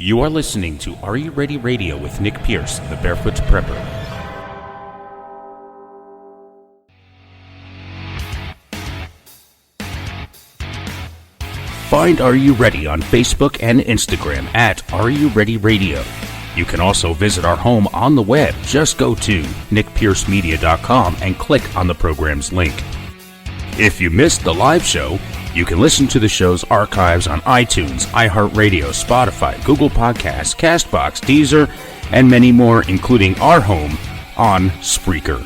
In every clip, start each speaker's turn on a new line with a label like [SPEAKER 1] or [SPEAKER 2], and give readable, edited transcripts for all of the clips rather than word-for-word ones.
[SPEAKER 1] You are listening to Are You Ready Radio with Nick Pierce, the Barefoot Prepper. Find Are You Ready on Facebook and Instagram at Are You Ready Radio. You can also visit our home on the web. Just go to nickpiercemedia.com and click on the program's link. If you missed the live show, you can listen to the show's archives on iTunes, iHeartRadio, Spotify, Google Podcasts, CastBox, Deezer, and many more, including our home on Spreaker.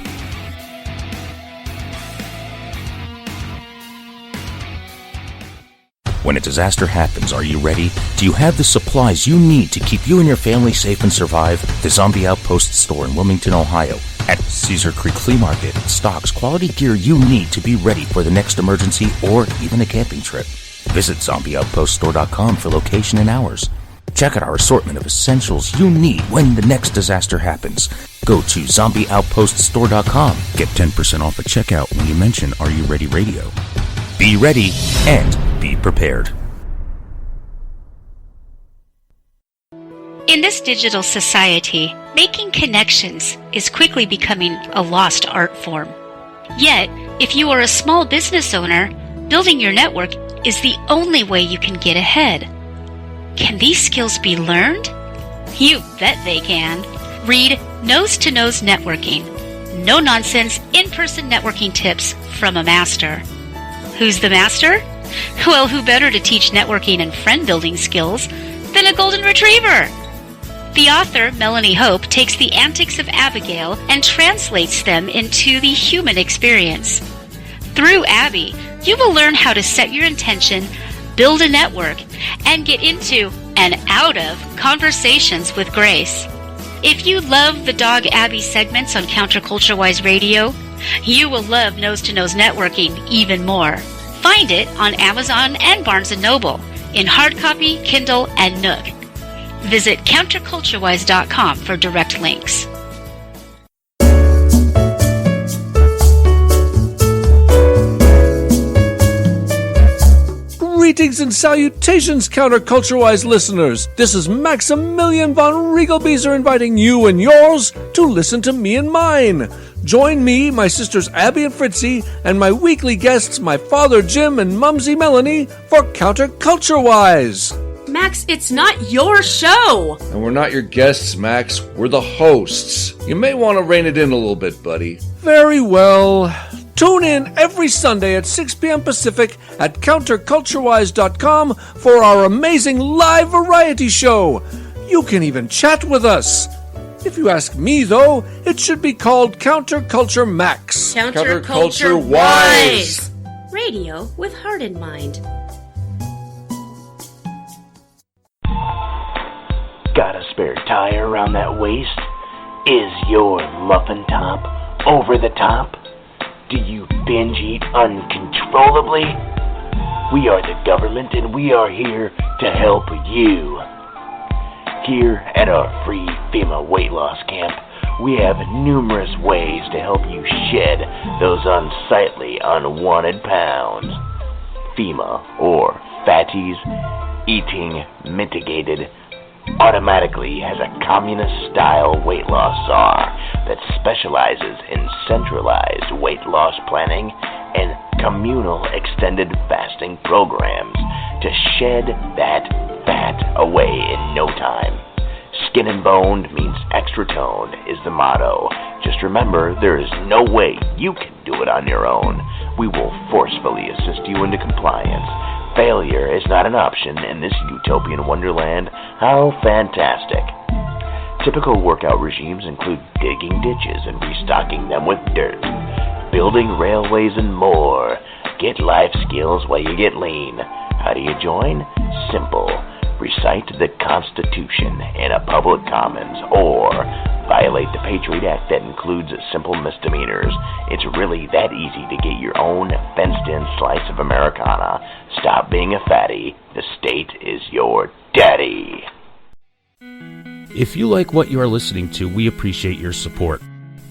[SPEAKER 1] When a disaster happens, are you ready? Do you have the supplies you need to keep you and your family safe and survive? The Zombie Outpost store in Wilmington, Ohio, at Cedar Creek Flea Market, stocks quality gear you need to be ready for the next emergency or even a camping trip. Visit zombieoutpoststore.com for location and hours. Check out our assortment of essentials you need when the next disaster happens. Go to zombieoutpoststore.com. Get 10% off at checkout when you mention Are You Ready Radio. Be ready and be prepared.
[SPEAKER 2] In this digital society, making connections is quickly becoming a lost art form. Yet, if you are a small business owner, building your network is the only way you can get ahead. Can these skills be learned? You bet they can. Read Nose to Nose Networking. No-nonsense, in-person networking tips from a master. Who's the master? Well, who better to teach networking and friend-building skills than a golden retriever? The author, Melanie Hope, takes the antics of Abigail and translates them into the human experience. Through Abby, you will learn how to set your intention, build a network, and get into and out of conversations with grace. If you love the Dog Abby segments on Counterculture-Wise Radio, you will love Nose to Nose Networking even more. Find it on Amazon and Barnes & Noble in hard copy, Kindle, and Nook. Visit counterculturewise.com for direct links.
[SPEAKER 3] Greetings and salutations, Counterculture-Wise listeners. This is Maximilian von Riegelbieser inviting you and yours to listen to me and mine. Join me, my sisters Abby and Fritzy, and my weekly guests, my father Jim and Mumsy Melanie, for Counterculture-Wise.
[SPEAKER 4] Max, it's not your show!
[SPEAKER 5] And we're not your guests, Max. We're the hosts. You may want to rein it in a little bit, buddy.
[SPEAKER 3] Very well. Tune in every Sunday at 6 p.m. Pacific at counterculturewise.com for our amazing live variety show. You can even chat with us. If you ask me, though, it should be called Counterculture Max.
[SPEAKER 4] Counterculture Wise! Radio with heart in mind.
[SPEAKER 6] Got a spare tire around that waist? Is your muffin top over the top? Do you binge eat uncontrollably? We are the government and we are here to help you. Here at our free FEMA weight loss camp, we have numerous ways to help you shed those unsightly, unwanted pounds. FEMA, or Fatties Eating Mitigated, automatically has a communist-style weight loss czar that specializes in centralized weight loss planning and communal extended fasting programs to shed that fat away in no time. Skin and boned means extra toned is the motto. Just remember, there is no way you can do it on your own. We will forcefully assist you into compliance. Failure is not an option in this utopian wonderland. How fantastic. Typical workout regimes include digging ditches and restocking them with dirt, building railways and more. Get life skills while you get lean. How do you join? Simple. Recite the Constitution in a public commons or violate the Patriot Act that includes simple misdemeanors. It's really that easy to get your own fenced-in slice of Americana. Stop being a fatty. The state is your daddy.
[SPEAKER 1] If you like what you are listening to, we appreciate your support.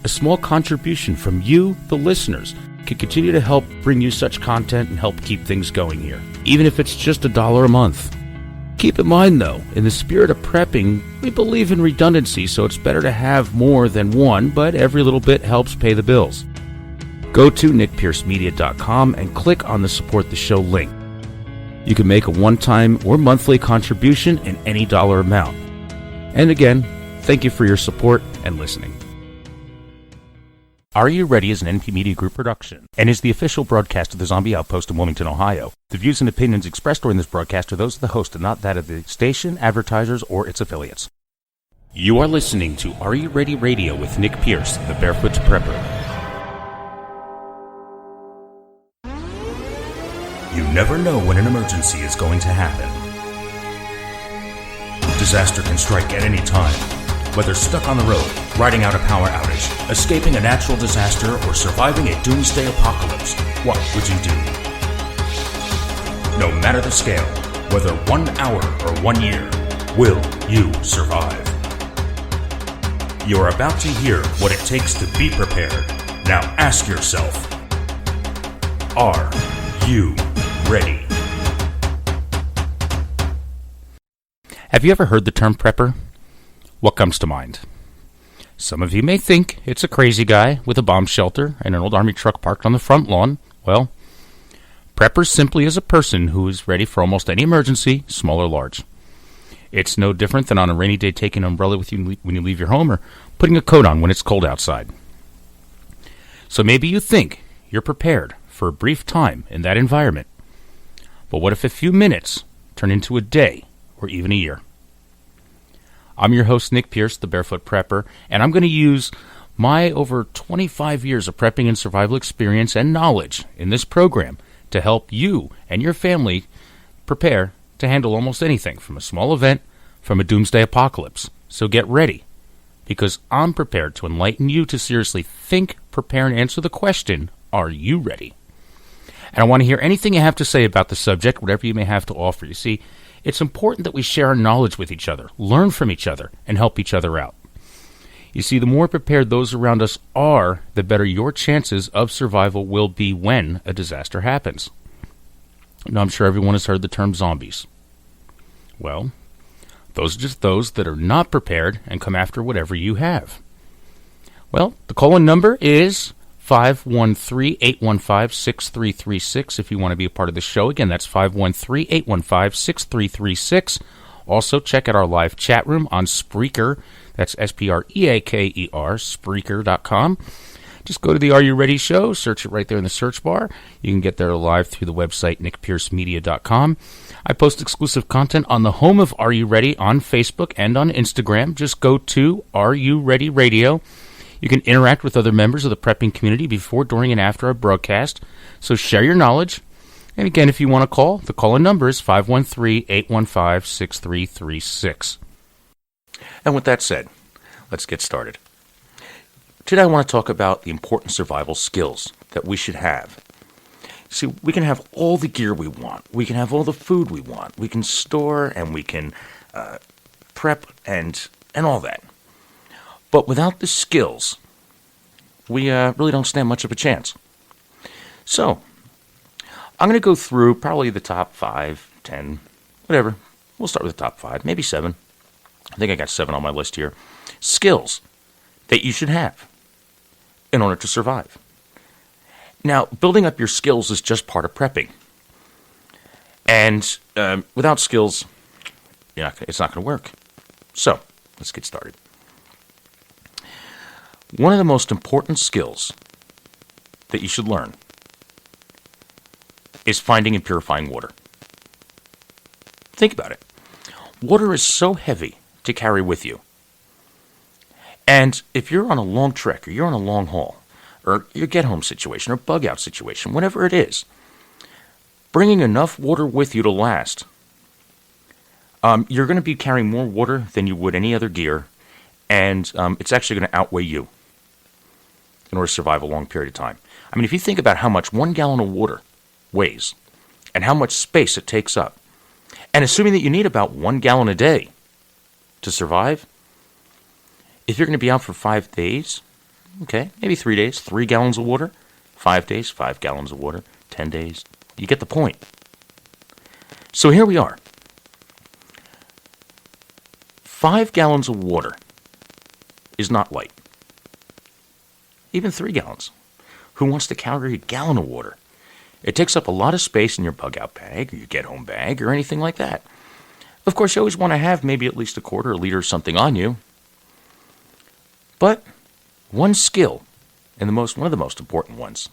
[SPEAKER 1] A small contribution from you, the listeners, can continue to help bring you such content and help keep things going here, even if it's just $1 a month. Keep in mind, though, in the spirit of prepping, we believe in redundancy, so it's better to have more than one, but every little bit helps pay the bills. Go to nickpiercemedia.com and click on the Support the Show link. You can make a one-time or monthly contribution in any dollar amount. And again, thank you for your support and listening. Are You Ready is an NP Media Group production and is the official broadcast of the Zombie Outpost in Wilmington, Ohio. The views and opinions expressed during this broadcast are those of the host and not that of the station, advertisers, or its affiliates. You are listening to Are You Ready Radio with Nick Pierce, the Barefoot Prepper. You never know when an emergency is going to happen. Disaster can strike at any time. Whether stuck on the road, riding out a power outage, escaping a natural disaster, or surviving a doomsday apocalypse, what would you do? No matter the scale, whether 1 hour or 1 year, will you survive? You're about to hear what it takes to be prepared. Now ask yourself, are you ready? Have you ever heard the term prepper? What comes to mind? Some of you may think it's a crazy guy with a bomb shelter and an old army truck parked on the front lawn. Well, prepper simply is a person who is ready for almost any emergency, small or large. It's no different than on a rainy day taking an umbrella with you when you leave your home or putting a coat on when it's cold outside. So maybe you think you're prepared for a brief time in that environment. But what if a few minutes turn into a day or even a year? I'm your host, Nick Pierce, the Barefoot Prepper, and I'm going to use my over 25 years of prepping and survival experience and knowledge in this program to help you and your family prepare to handle almost anything from a small event, from a doomsday apocalypse. So get ready, because I'm prepared to enlighten you to seriously think, prepare, and answer the question, are you ready? And I want to hear anything you have to say about the subject, whatever you may have to offer. You see, it's important that we share our knowledge with each other, learn from each other, and help each other out. You see, the more prepared those around us are, the better your chances of survival will be when a disaster happens. Now, I'm sure everyone has heard the term zombies. Well, those are just those that are not prepared and come after whatever you have. Well, the call-in number is 513-815-6336 if you want to be a part of the show. Again, that's 513-815-6336. Also, check out our live chat room on Spreaker. That's Spreaker, Spreaker.com. Just go to the Are You Ready show, search it right there in the search bar. You can get there live through the website, nickpiercemedia.com. I post exclusive content on the home of Are You Ready on Facebook and on Instagram. Just go to Are You Ready Radio. You can interact with other members of the prepping community before, during, and after our broadcast. So share your knowledge. And again, if you want to call, the call-in number is 513-815-6336. And with that said, let's get started. Today I want to talk about the important survival skills that we should have. See, we can have all the gear we want. We can have all the food we want. We can store and we can prep and all that. But without the skills, we really don't stand much of a chance. So, I'm going to go through probably the top 5, 10, whatever. We'll start with the top 5, maybe 7. I think I got 7 on my list here. Skills that you should have in order to survive. Now, building up your skills is just part of prepping. And without skills, it's not going to work. So, let's get started. One of the most important skills that you should learn is finding and purifying water. Think about it. Water is so heavy to carry with you. And if you're on a long trek, or you're on a long haul, or your get-home situation, or bug-out situation, whatever it is, bringing enough water with you to last, you're going to be carrying more water than you would any other gear, and it's actually going to outweigh you in order to survive a long period of time. I mean, if you think about how much 1 gallon of water weighs and how much space it takes up, and assuming that you need about 1 gallon a day to survive, if you're going to be out for 5 days, okay, maybe 3 days, 3 gallons of water, 5 days, 5 gallons of water, 10 days, you get the point. So here we are. 5 gallons of water is not light. Even 3 gallons. Who wants to carry a gallon of water? It takes up a lot of space in your bug-out bag or your get-home bag or anything like that. Of course, you always want to have maybe at least a quarter, a liter or something on you. But one skill, and one of the most important ones,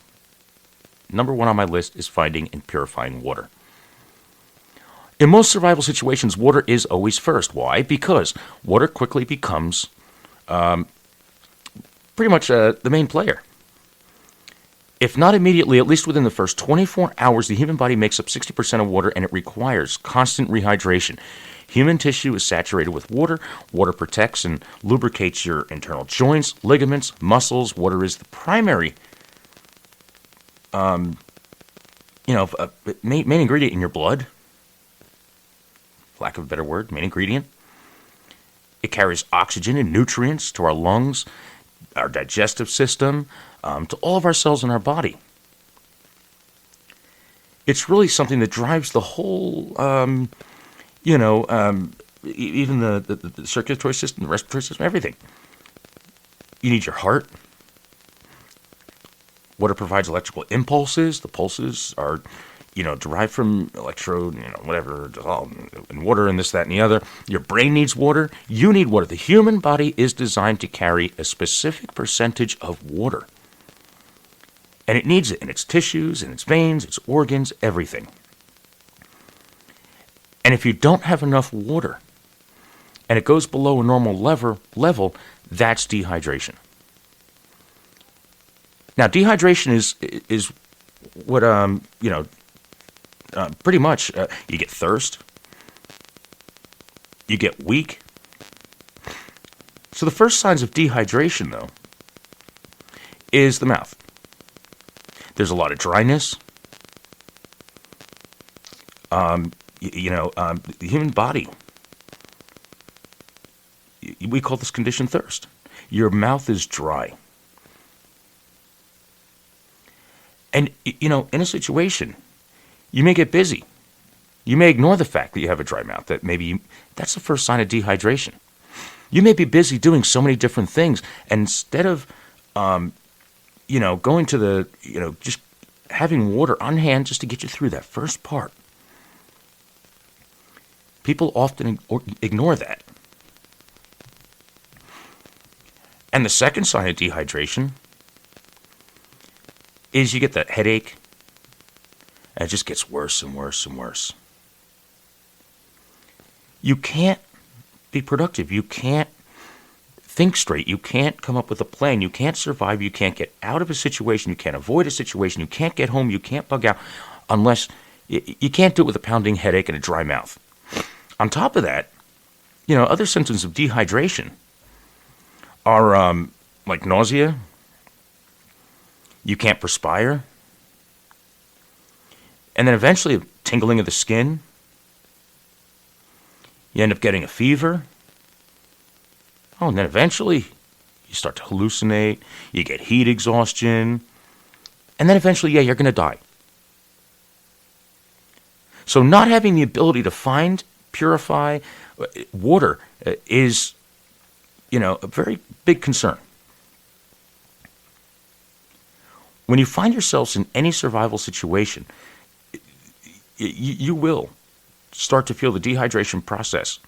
[SPEAKER 1] number one on my list is finding and purifying water. In most survival situations, water is always first. Why? Because water quickly becomes pretty much the main player. If not immediately, at least within the first 24 hours, the human body makes up 60% of water, and it requires constant rehydration. Human tissue is saturated with water. Water protects and lubricates your internal joints, ligaments, muscles. Water is the primary main ingredient in your blood. Lack of a better word, main ingredient. It carries oxygen and nutrients to our lungs, our digestive system, to all of our cells in our body. It's really something that drives the whole, even the circulatory system, the respiratory system, everything. You need your heart. Water provides electrical impulses. The pulses are derived from electrode, whatever, and water and this, that, and the other. Your brain needs water. You need water. The human body is designed to carry a specific percentage of water. And it needs it in its tissues, in its veins, its organs, everything. And if you don't have enough water, and it goes below a normal level, that's dehydration. Now, dehydration is what, pretty much, you get thirst, you get weak. So the first signs of dehydration, though, is the mouth. There's a lot of dryness. The human body, we call this condition thirst. Your mouth is dry. And, in a situation, you may get busy. You may ignore the fact that you have a dry mouth. That's the first sign of dehydration. You may be busy doing so many different things, and instead of, going to just having water on hand just to get you through that first part. People often ignore that. And the second sign of dehydration is you get that headache, and it just gets worse and worse and worse. You can't be productive. You can't think straight. You can't come up with a plan. You can't survive. You can't get out of a situation. You can't avoid a situation. You can't get home. You can't bug out unless you can't do it with a pounding headache and a dry mouth. On top of that, other symptoms of dehydration are like nausea. You can't perspire. And then eventually tingling of the skin. You end up getting a fever. Oh, and then eventually you start to hallucinate. You get heat exhaustion. And then eventually, you're going to die. So not having the ability to find, purify water is, a very big concern. When you find yourselves in any survival situation, you will start to feel the dehydration process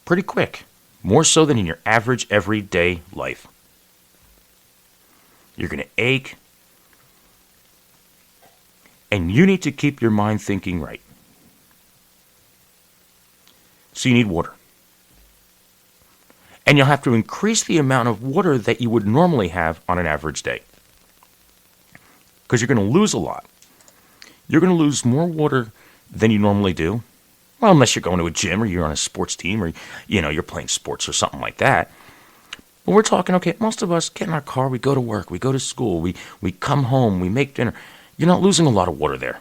[SPEAKER 1] pretty quick, more so than in your average everyday life. You're going to ache, and you need to keep your mind thinking right. So you need water. And you'll have to increase the amount of water that you would normally have on an average day. Because you're going to lose a lot. You're going to lose more water than you normally do. Well, unless you're going to a gym or you're on a sports team or, you're playing sports or something like that. But we're talking, okay, most of us get in our car, we go to work, we go to school, we come home, we make dinner. You're not losing a lot of water there.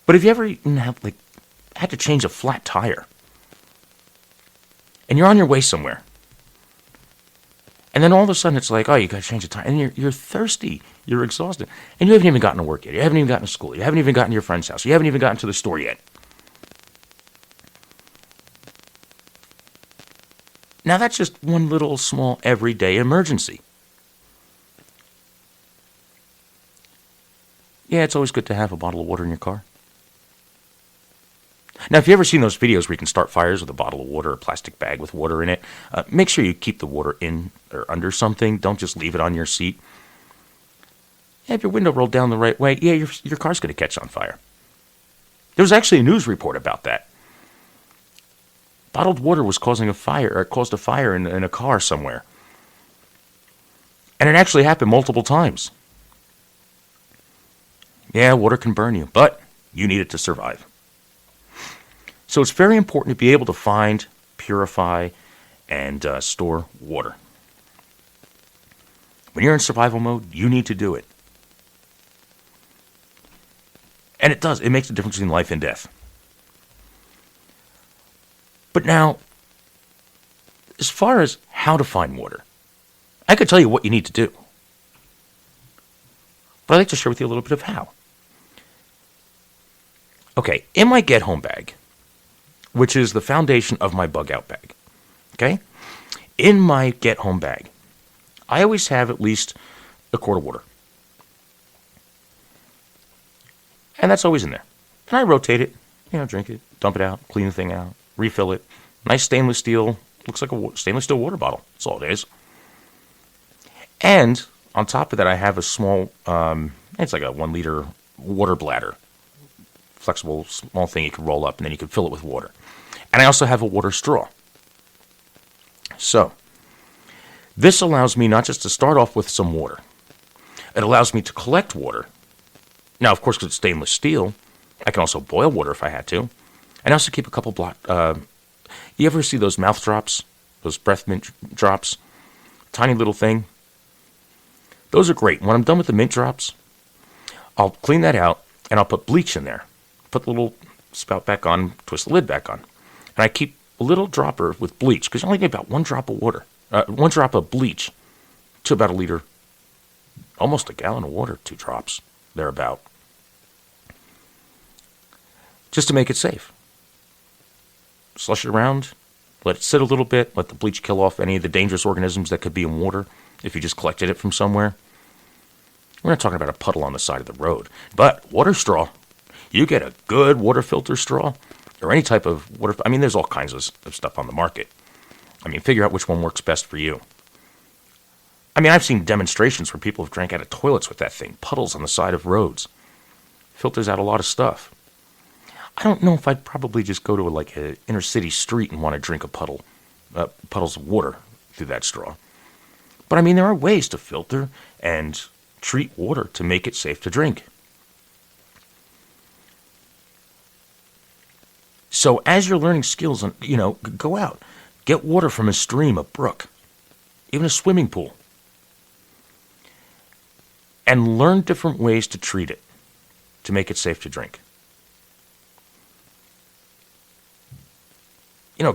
[SPEAKER 1] But if you ever had to change a flat tire, and you're on your way somewhere, And then all of a sudden it's like, oh, you got to change the time. And you're thirsty. You're exhausted. And you haven't even gotten to work yet. You haven't even gotten to school. You haven't even gotten to your friend's house. You haven't even gotten to the store yet. Now that's just one little small everyday emergency. Yeah, it's always good to have a bottle of water in your car. Now, if you've ever seen those videos where you can start fires with a bottle of water or a plastic bag with water in it, make sure you keep the water in or under something. Don't just leave it on your seat. Yeah, if your window rolled down the right way, yeah, your car's going to catch on fire. There was actually a news report about that. Bottled water was causing a fire, or caused a fire in a car somewhere. And it actually happened multiple times. Yeah, water can burn you, but you need it to survive. So it's very important to be able to find, purify, and store water. When you're in survival mode, you need to do it. And it does. It makes a difference between life and death. But now, as far as how to find water, I could tell you what you need to do. But I'd like to share with you a little bit of how. Okay, in my get-home bag, which is the foundation of my bug-out bag, okay? In my get-home bag, I always have at least a quart of water. And that's always in there. And I rotate it, drink it, dump it out, clean the thing out, refill it. Nice stainless steel, looks like a stainless steel water bottle. That's all it is. And on top of that, I have a small, it's like a 1 liter water bladder. Flexible, small thing you can roll up, and then you can fill it with water. And I also have a water straw. So, this allows me not just to start off with some water. It allows me to collect water. Now, of course, because it's stainless steel, I can also boil water if I had to. And I also keep a couple you ever see those mouth drops? Those breath mint drops? Tiny little thing. Those are great. When I'm done with the mint drops, I'll clean that out, and I'll put bleach in there. Put the little spout back on, twist the lid back on. And I keep a little dropper with bleach, because you only need about 1 drop of water, 1 drop of bleach to about a liter, almost a gallon of water, 2 drops, thereabout. Just to make it safe. Slush it around, let it sit a little bit, let the bleach kill off any of the dangerous organisms that could be in water if you just collected it from somewhere. We're not talking about a puddle on the side of the road, but water straw. You get a good water filter straw, or any type of water. I mean, there's all kinds of stuff on the market. I mean, figure out which one works best for you. I mean, I've seen demonstrations where people have drank out of toilets with that thing, puddles on the side of roads. Filters out a lot of stuff. I don't know if I'd probably just go to an inner city street and want to drink puddles of water through that straw. But I mean, there are ways to filter and treat water to make it safe to drink. So as you're learning skills, go out, get water from a stream, a brook, even a swimming pool, and learn different ways to treat it to make it safe to drink.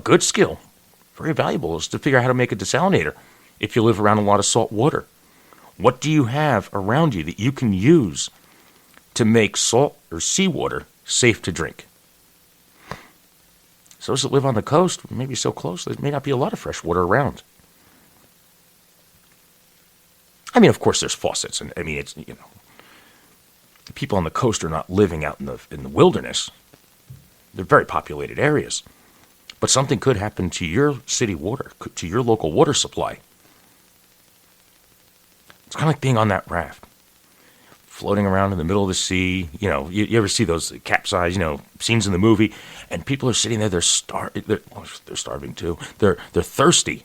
[SPEAKER 1] Good skill, very valuable, is to figure out how to make a desalinator if you live around a lot of salt water. What do you have around you that you can use to make salt or seawater safe to drink? So those that live on the coast, maybe so close, there may not be a lot of fresh water around. I mean, of course, there's faucets, and I mean, it's the people on the coast are not living out in the wilderness. They're very populated areas. But something could happen to your city water, to your local water supply. It's kind of like being on that raft, floating around in the middle of the sea. You ever see those capsize, scenes in the movie, and people are sitting there, they're starving too. They're thirsty.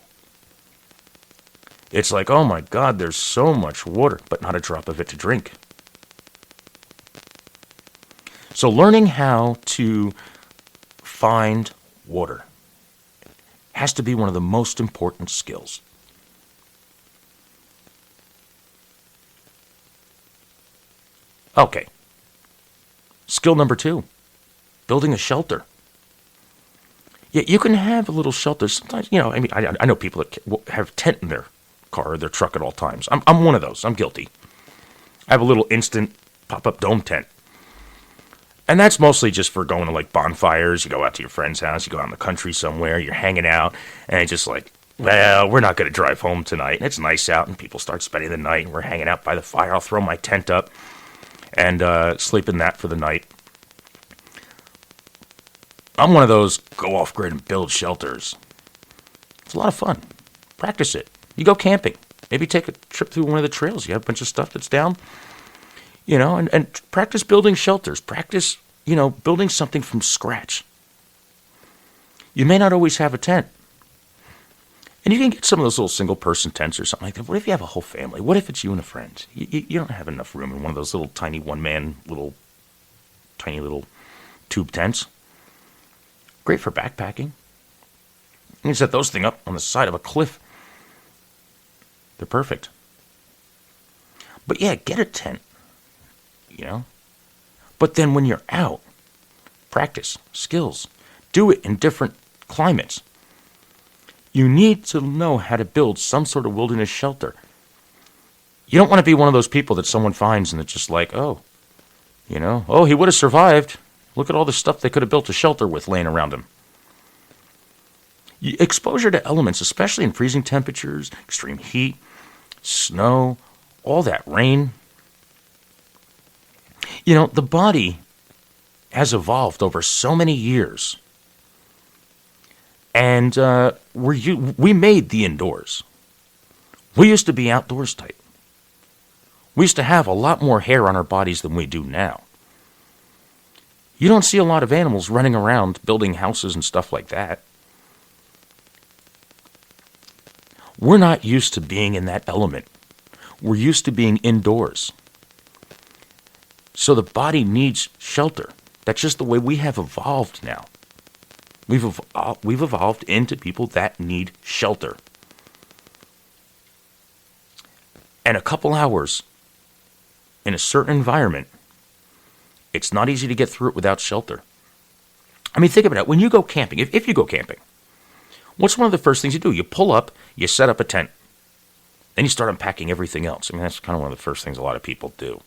[SPEAKER 1] It's like, oh my God, there's so much water, but not a drop of it to drink. So learning how to find water has to be one of the most important skills. Okay. Skill number 2, building a shelter. Yeah, you can have a little shelter. Sometimes, I know people that have tent in car or their truck at all times. I'm one of those. I'm guilty. I have a little instant pop-up dome tent. And that's mostly just for going to, like, bonfires. You go out to your friend's house. You go out in the country somewhere. You're hanging out. And it's just like, well, we're not going to drive home tonight. And it's nice out, and people start spending the night. And we're hanging out by the fire. I'll throw my tent up and sleep in that for the night. I'm one of those go off-grid and build shelters. It's a lot of fun. Practice it. You go camping. Maybe take a trip through one of the trails. You have a bunch of stuff that's down. You know, and practice building shelters. Practice, building something from scratch. You may not always have a tent. And you can get some of those little single-person tents or something like that. What if you have a whole family? What if it's you and a friend? You don't have enough room in one of those little tiny one-man, tiny little tube tents. Great for backpacking. You can set those things up on the side of a cliff. They're perfect. But yeah, get a tent. But then when you're out, practice skills. Do it in different climates. You need to know how to build some sort of wilderness shelter. You don't want to be one of those people that someone finds and it's just like, oh, he would have survived. Look at all the stuff they could have built a shelter with laying around him. Exposure to elements, especially in freezing temperatures, extreme heat, snow, all that rain. The body has evolved over so many years. And we made the indoors. We used to be outdoors type. We used to have a lot more hair on our bodies than we do now. You don't see a lot of animals running around building houses and stuff like that. We're not used to being in that element. We're used to being indoors. So the body needs shelter. That's just the way we have evolved now. We've evolved into people that need shelter. And a couple hours in a certain environment, it's not easy to get through it without shelter. I mean, think about it. When you go camping, if you go camping, what's one of the first things you do? You pull up, you set up a tent. Then you start unpacking everything else. I mean, that's kind of one of the first things a lot of people do.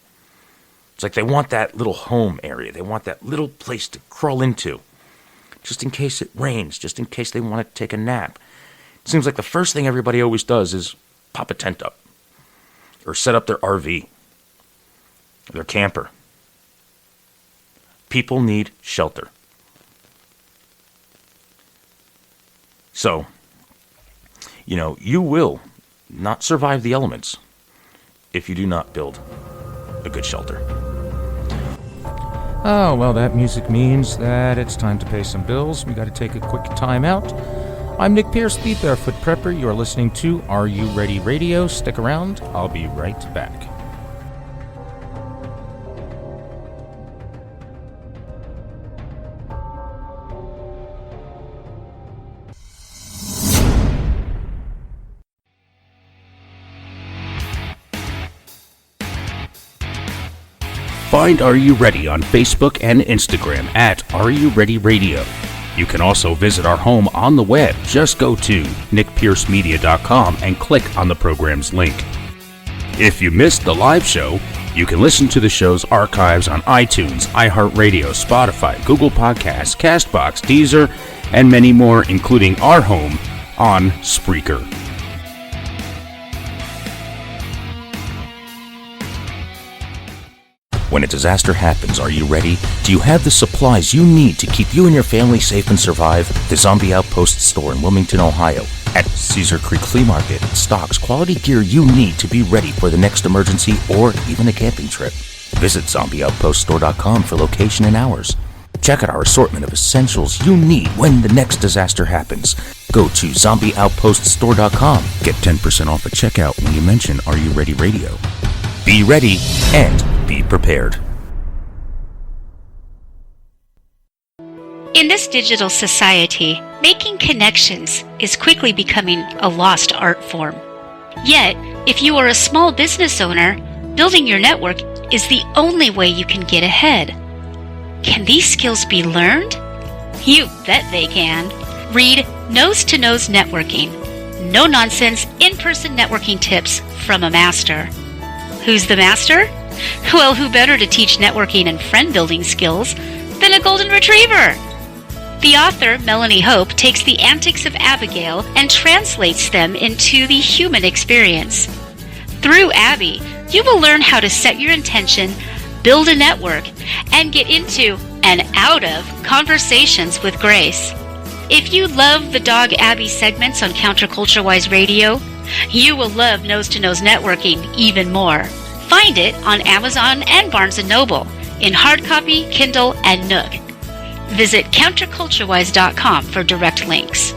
[SPEAKER 1] It's like they want that little home area. They want that little place to crawl into. Just in case it rains, just in case they want to take a nap. It seems like the first thing everybody always does is pop a tent up. Or set up their RV. Or their camper. People need shelter. So, you will not survive the elements if you do not build a good shelter. Oh, well, that music means that it's time to pay some bills. We got to take a quick time out. I'm Nick Pierce, the Barefoot Prepper. You are listening to Are You Ready Radio. Stick around. I'll be right back. Find Are You Ready on Facebook and Instagram at Are You Ready Radio. You can also visit our home on the web. Just go to nickpiercemedia.com and click on the program's link. If you missed the live show, you can listen to the show's archives on iTunes, iHeartRadio, Spotify, Google Podcasts, CastBox, Deezer, and many more, including our home on Spreaker. When a disaster happens, are you ready? Do you have the supplies you need to keep you and your family safe and survive? The Zombie Outpost store in Wilmington, Ohio, at Cedar Creek Flea Market stocks quality gear you need to be ready for the next emergency or even a camping trip. Visit zombieoutpoststore.com for location and hours. Check out our assortment of essentials you need when the next disaster happens. Go to zombieoutpoststore.com. Get 10% off at checkout when you mention Are You Ready Radio. Be ready and be prepared.
[SPEAKER 2] In this digital society, making connections is quickly becoming a lost art form. Yet, if you are a small business owner, building your network is the only way you can get ahead. Can these skills be learned? You bet they can. Read Nose to Nose Networking. no-nonsense, in-person networking tips from a master. Who's the master? Well, who better to teach networking and friend-building skills than a golden retriever? The author, Melanie Hope, takes the antics of Abigail and translates them into the human experience. Through Abby, you will learn how to set your intention, build a network, and get into and out of conversations with grace. If you love the Dog Abby segments on Counterculture-Wise Radio, you will love Nose to Nose Networking even more. Find it on Amazon and Barnes & Noble in hard copy, Kindle, and Nook. Visit counterculturewise.com for direct links.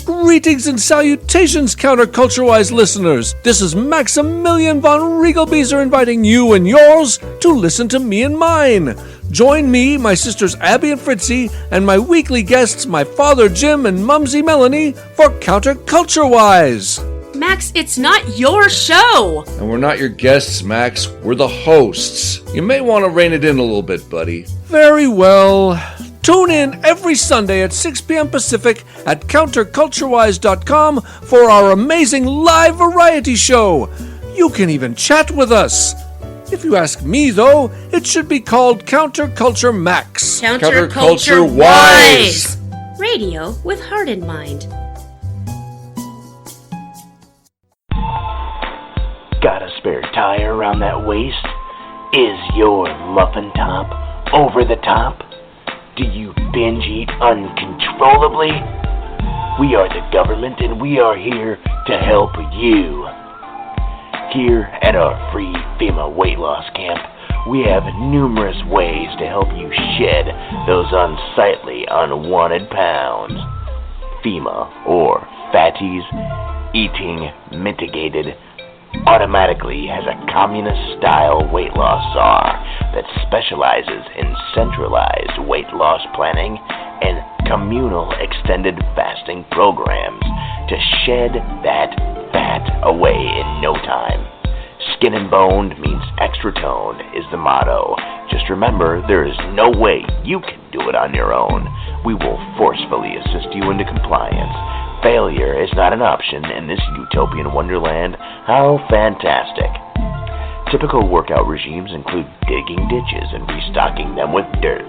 [SPEAKER 3] Greetings and salutations, Counterculture-Wise listeners. This is Maximilian von Riegelbieser inviting you and yours to listen to me and mine. Join me, my sisters Abby and Fritzy, and my weekly guests, my father Jim and Mumsy Melanie, for Counterculture-Wise.
[SPEAKER 4] Max, it's not your show!
[SPEAKER 5] And we're not your guests, Max. We're the hosts. You may want to rein it in a little bit, buddy.
[SPEAKER 3] Very well. Tune in every Sunday at 6 p.m. Pacific at counterculturewise.com for our amazing live variety show. You can even chat with us. If you ask me, though, it should be called Counterculture Max.
[SPEAKER 4] Counterculture-Wise! Radio with heart in mind.
[SPEAKER 6] Got a spare tire around that waist? Is your muffin top over the top? Do you binge eat uncontrollably? We are the government and we are here to help you. Here at our free FEMA weight loss camp, we have numerous ways to help you shed those unsightly, unwanted pounds. FEMA, or Fatties Eating Mitigated, automatically has a communist-style weight loss czar that specializes in centralized weight loss planning and communal extended fasting programs to shed that fat away in no time. Skin and boned means extra toned is the motto. Just remember, there is no way you can do it on your own. We will forcefully assist you into compliance. Failure is not an option in this utopian wonderland. How fantastic. Typical workout regimes include digging ditches and restocking them with dirt,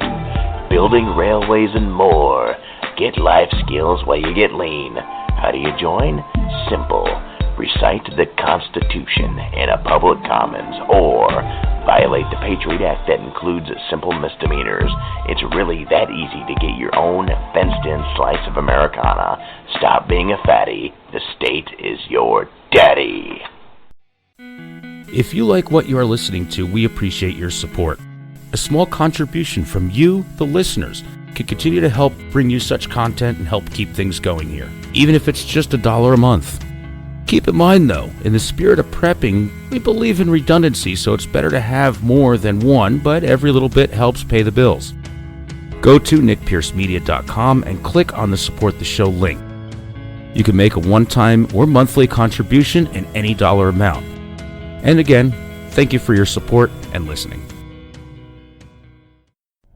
[SPEAKER 6] building railways and more. Get life skills while you get lean. How do you join? Simple. Recite the Constitution in a public commons or violate the Patriot Act that includes simple misdemeanors. It's really that easy to get your own fenced-in slice of Americana. Stop being a fatty. The state is your daddy.
[SPEAKER 1] If you like what you are listening to, we appreciate your support. A small contribution from you, the listeners, can continue to help bring you such content and help keep things going here, even if it's just $1 a month. Keep in mind, though, in the spirit of prepping, we believe in redundancy, so it's better to have more than one, but every little bit helps pay the bills. Go to nickpiercemedia.com and click on the Support the Show link. You can make a one-time or monthly contribution in any dollar amount. And again, thank you for your support and listening.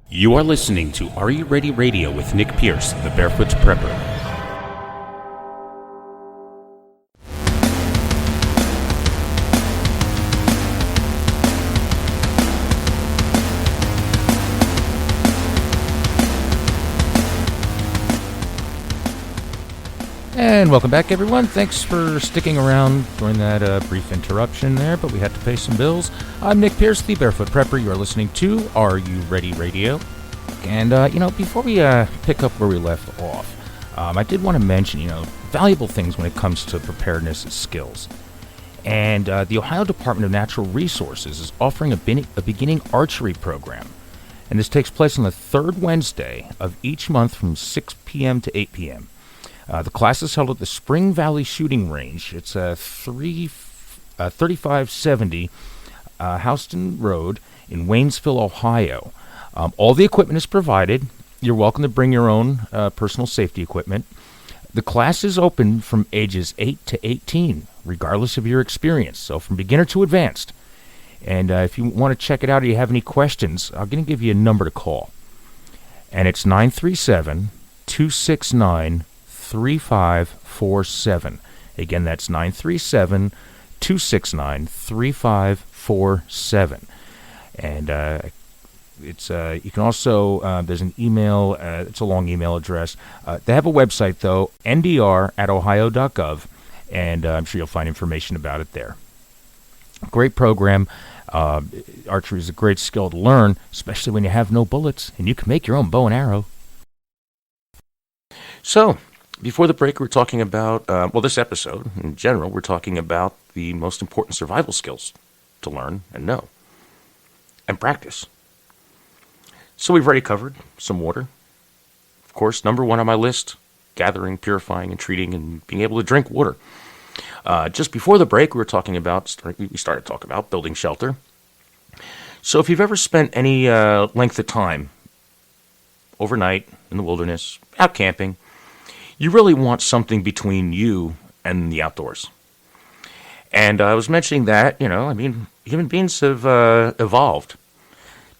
[SPEAKER 1] You are listening to Are You Ready Radio with Nick Pierce, the Barefoot Prepper. And welcome back, everyone. Thanks for sticking around during that brief interruption there, but we had to pay some bills. I'm Nick Pierce, the Barefoot Prepper. You are listening to Are You Ready Radio. And, before we pick up where we left off, I did want to mention, valuable things when it comes to preparedness skills. And the Ohio Department of Natural Resources is offering a beginning archery program. And this takes place on the third Wednesday of each month from 6 p.m. to 8 p.m. The class is held at the Spring Valley Shooting Range. It's 3570 Houston Road in Waynesville, Ohio. All the equipment is provided. You're welcome to bring your own personal safety equipment. The class is open from ages 8 to 18, regardless of your experience, so from beginner to advanced. And if you want to check it out or you have any questions, I'm going to give you a number to call. And it's 937-269-3547. Again, that's 937-269-3547. And it's you can also, there's an email, it's a long email address. They have a website, though, ndr@ohio.gov, and I'm sure you'll find information about it there. Great program. Archery is a great skill to learn, especially when you have no bullets, and you can make your own bow and arrow. So, before the break, we were talking about, this episode, in general, we're talking about the most important survival skills to learn and know and practice. So we've already covered some water. Of course, number one on my list, gathering, purifying, and treating, and being able to drink water. Just before the break, we started talking about building shelter. So if you've ever spent any length of time overnight in the wilderness, out camping, you really want something between you and the outdoors. And I was mentioning that, human beings have evolved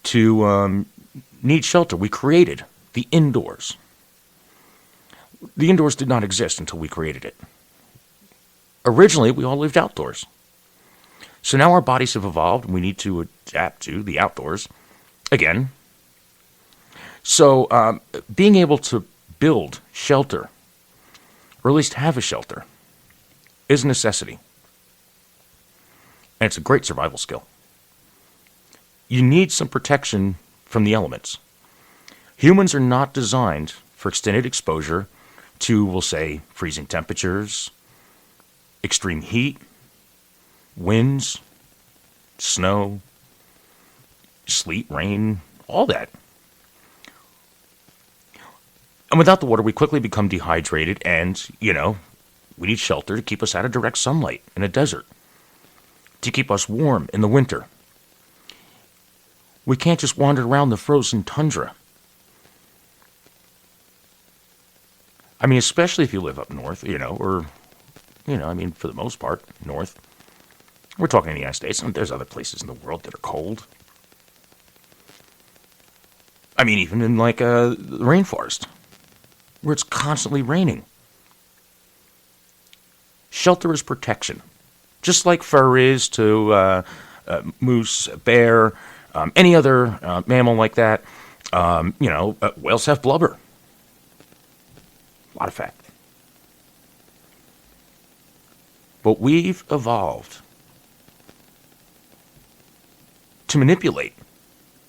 [SPEAKER 1] to need shelter. We created the indoors. The indoors did not exist until we created it. Originally, we all lived outdoors. So now our bodies have evolved, and we need to adapt to the outdoors again. So being able to build shelter, or at least have a shelter, is a necessity. And it's a great survival skill. You need some protection from the elements. Humans are not designed for extended exposure to, we'll say, freezing temperatures, extreme heat, winds, snow, sleet, rain, all that. And without the water, we quickly become dehydrated and, we need shelter to keep us out of direct sunlight in a desert, to keep us warm in the winter. We can't just wander around the frozen tundra. I mean, especially if you live up north, or for the most part, north. We're talking in the United States, and there's other places in the world that are cold. I mean, even in, the rainforest, where it's constantly raining. Shelter is protection. Just like fur is to moose, bear, any other mammal like that. Whales have blubber. A lot of fat. But we've evolved to manipulate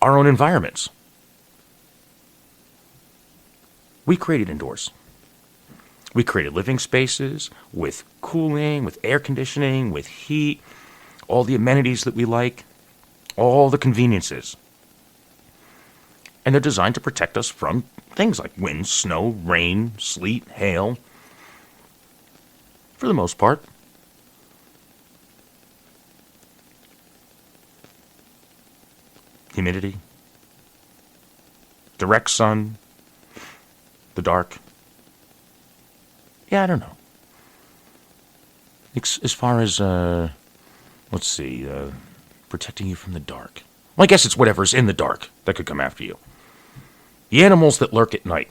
[SPEAKER 1] our own environments. We created indoors. We created living spaces with cooling, with air conditioning, with heat, all the amenities that we like, all the conveniences. And they're designed to protect us from things like wind, snow, rain, sleet, hail, for the most part. Humidity, direct sun, the dark. Yeah, I don't know. As far as, protecting you from the dark. Well, I guess it's whatever's in the dark that could come after you. The animals that lurk at night.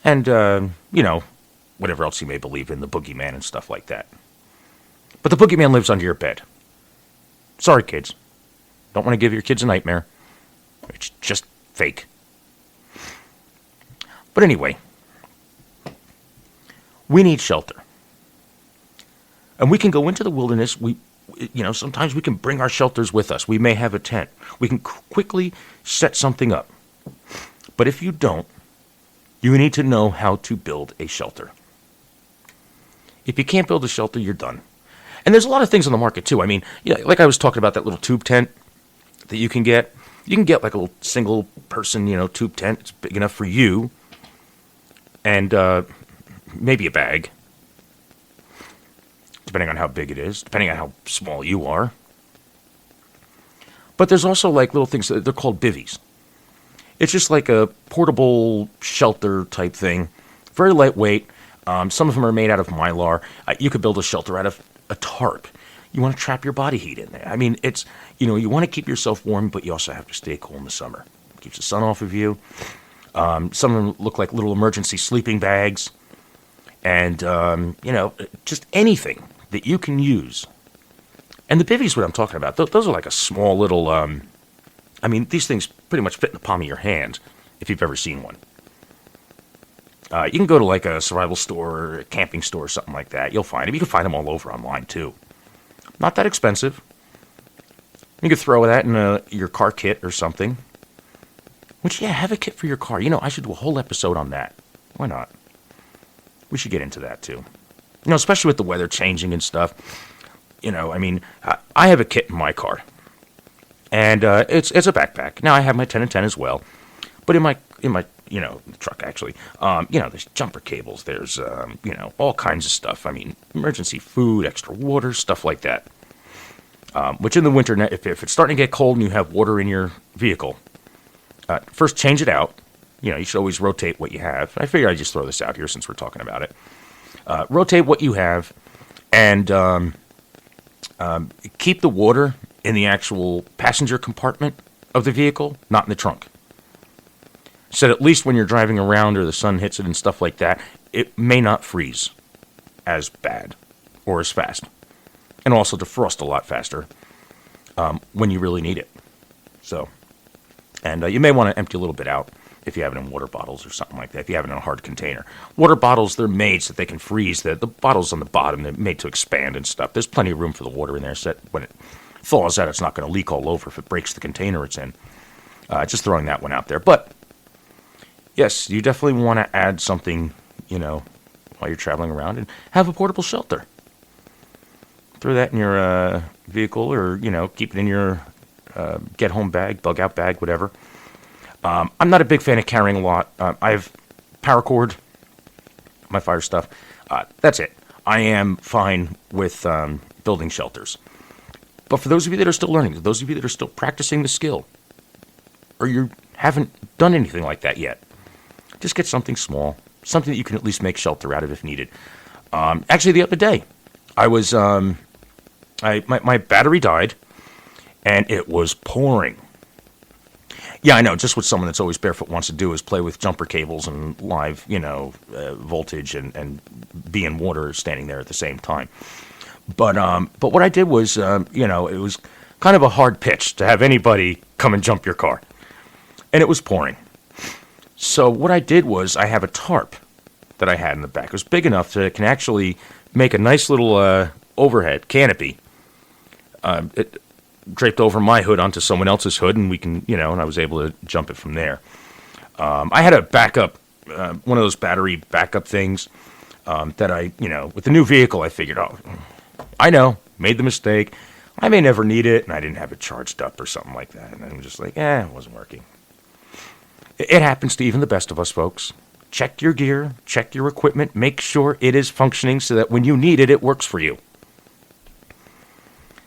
[SPEAKER 1] And, whatever else you may believe in, the boogeyman and stuff like that. But the boogeyman lives under your bed. Sorry, kids. Don't want to give your kids a nightmare. It's just fake. But anyway, we need shelter. And we can go into the wilderness. Sometimes we can bring our shelters with us. We may have a tent. We can quickly set something up. But if you don't, you need to know how to build a shelter. If you can't build a shelter, you're done. And there's a lot of things on the market, too. I mean, like I was talking about that little tube tent that you can get. You can get like a little single-person, tube tent. It's big enough for you. And maybe a bag. Depending on how big it is. Depending on how small you are. But there's also like little things, they're called bivvies. It's just like a portable shelter type thing. Very lightweight. Some of them are made out of mylar. You could build a shelter out of a tarp. You want to trap your body heat in there. I mean, it's, you want to keep yourself warm, but you also have to stay cool in the summer. It keeps the sun off of you. Some of them look like little emergency sleeping bags. And, just anything that you can use. And the bivvies, what I'm talking about, those are like a small little, these things pretty much fit in the palm of your hand, if you've ever seen one. You can go to like a survival store or a camping store or something like that. You'll find them. You can find them all over online, too. Not that expensive. You could throw that in your car kit or something. Which, have a kit for your car. I should do a whole episode on that. Why not? We should get into that, too. Especially with the weather changing and stuff. I have a kit in my car. And it's a backpack. Now, I have my 10 and 10 as well. But in my truck, actually, there's jumper cables. There's, all kinds of stuff. Emergency food, extra water, stuff like that. Which in the winter, if it's starting to get cold and you have water in your vehicle, first change it out. You should always rotate what you have. I figure I'd just throw this out here since we're talking about it. Rotate what you have and keep the water in the actual passenger compartment of the vehicle, not in the trunk. So at least when you're driving around or the sun hits it and stuff like that, it may not freeze as bad or as fast. And also defrost a lot faster when you really need it. So, and you may want to empty a little bit out if you have it in water bottles or something like that, if you have it in a hard container. Water bottles, they're made so that they can freeze. The bottles on the bottom, they're made to expand and stuff. There's plenty of room for the water in there so that when it thaws out, it's not going to leak all over if it breaks the container it's in. Just throwing that one out there. But, yes, you definitely want to add something, while you're traveling around and have a portable shelter. Throw that in your vehicle or, keep it in your get-home bag, bug-out bag, whatever. I'm not a big fan of carrying a lot. I have paracord, my fire stuff. That's it. I am fine with building shelters. But for those of you that are still learning, those of you that are still practicing the skill, or you haven't done anything like that yet, just get something small, something that you can at least make shelter out of if needed. Actually, the other day, I was, my battery died, and it was pouring. Yeah, I know, just what someone that's always barefoot wants to do is play with jumper cables and live, voltage and be in water standing there at the same time. But what I did was, it was kind of a hard pitch to have anybody come and jump your car. And it was pouring. So what I did was I have a tarp that I had in the back. It was big enough that it can actually make a nice little overhead canopy. It draped over my hood onto someone else's hood, and we can, and I was able to jump it from there. I had a backup, one of those battery backup things that I, with the new vehicle, I figured, I know, made the mistake. I may never need it, and I didn't have it charged up or something like that. And I'm just like, it wasn't working. It happens to even the best of us, folks. Check your gear, check your equipment, make sure it is functioning so that when you need it, it works for you.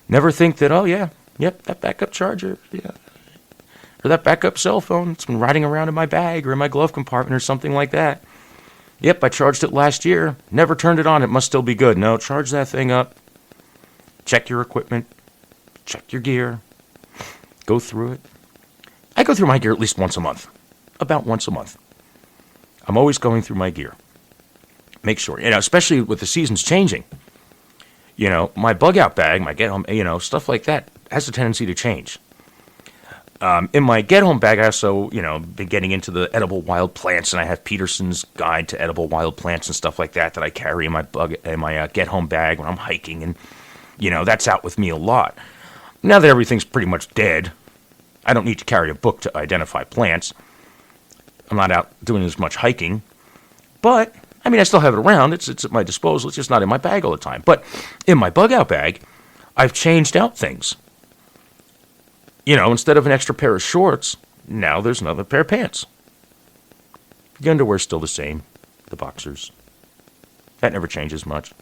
[SPEAKER 1] Never think that, that backup charger, or that backup cell phone, it's been riding around in my bag or in my glove compartment or something like that. Yep, I charged it last year, never turned it on, it must still be good. No, charge that thing up, check your equipment, check your gear, go through it. I go through my gear at least once a month, about once a month. I'm always going through my gear. Make sure, especially with the seasons changing. My bug-out bag, my get-home, stuff like that has a tendency to change. In my get-home bag, I also, been getting into the edible wild plants, and I have Peterson's Guide to Edible Wild Plants and stuff like that I carry in my get-home bag when I'm hiking, and, that's out with me a lot. Now that everything's pretty much dead, I don't need to carry a book to identify plants. I'm not out doing as much hiking, but I still have it around. It's at my disposal. It's just not in my bag all the time. But in my bug-out bag, I've changed out things. Instead of an extra pair of shorts, now there's another pair of pants. The underwear's still the same, the boxers. That never changes much.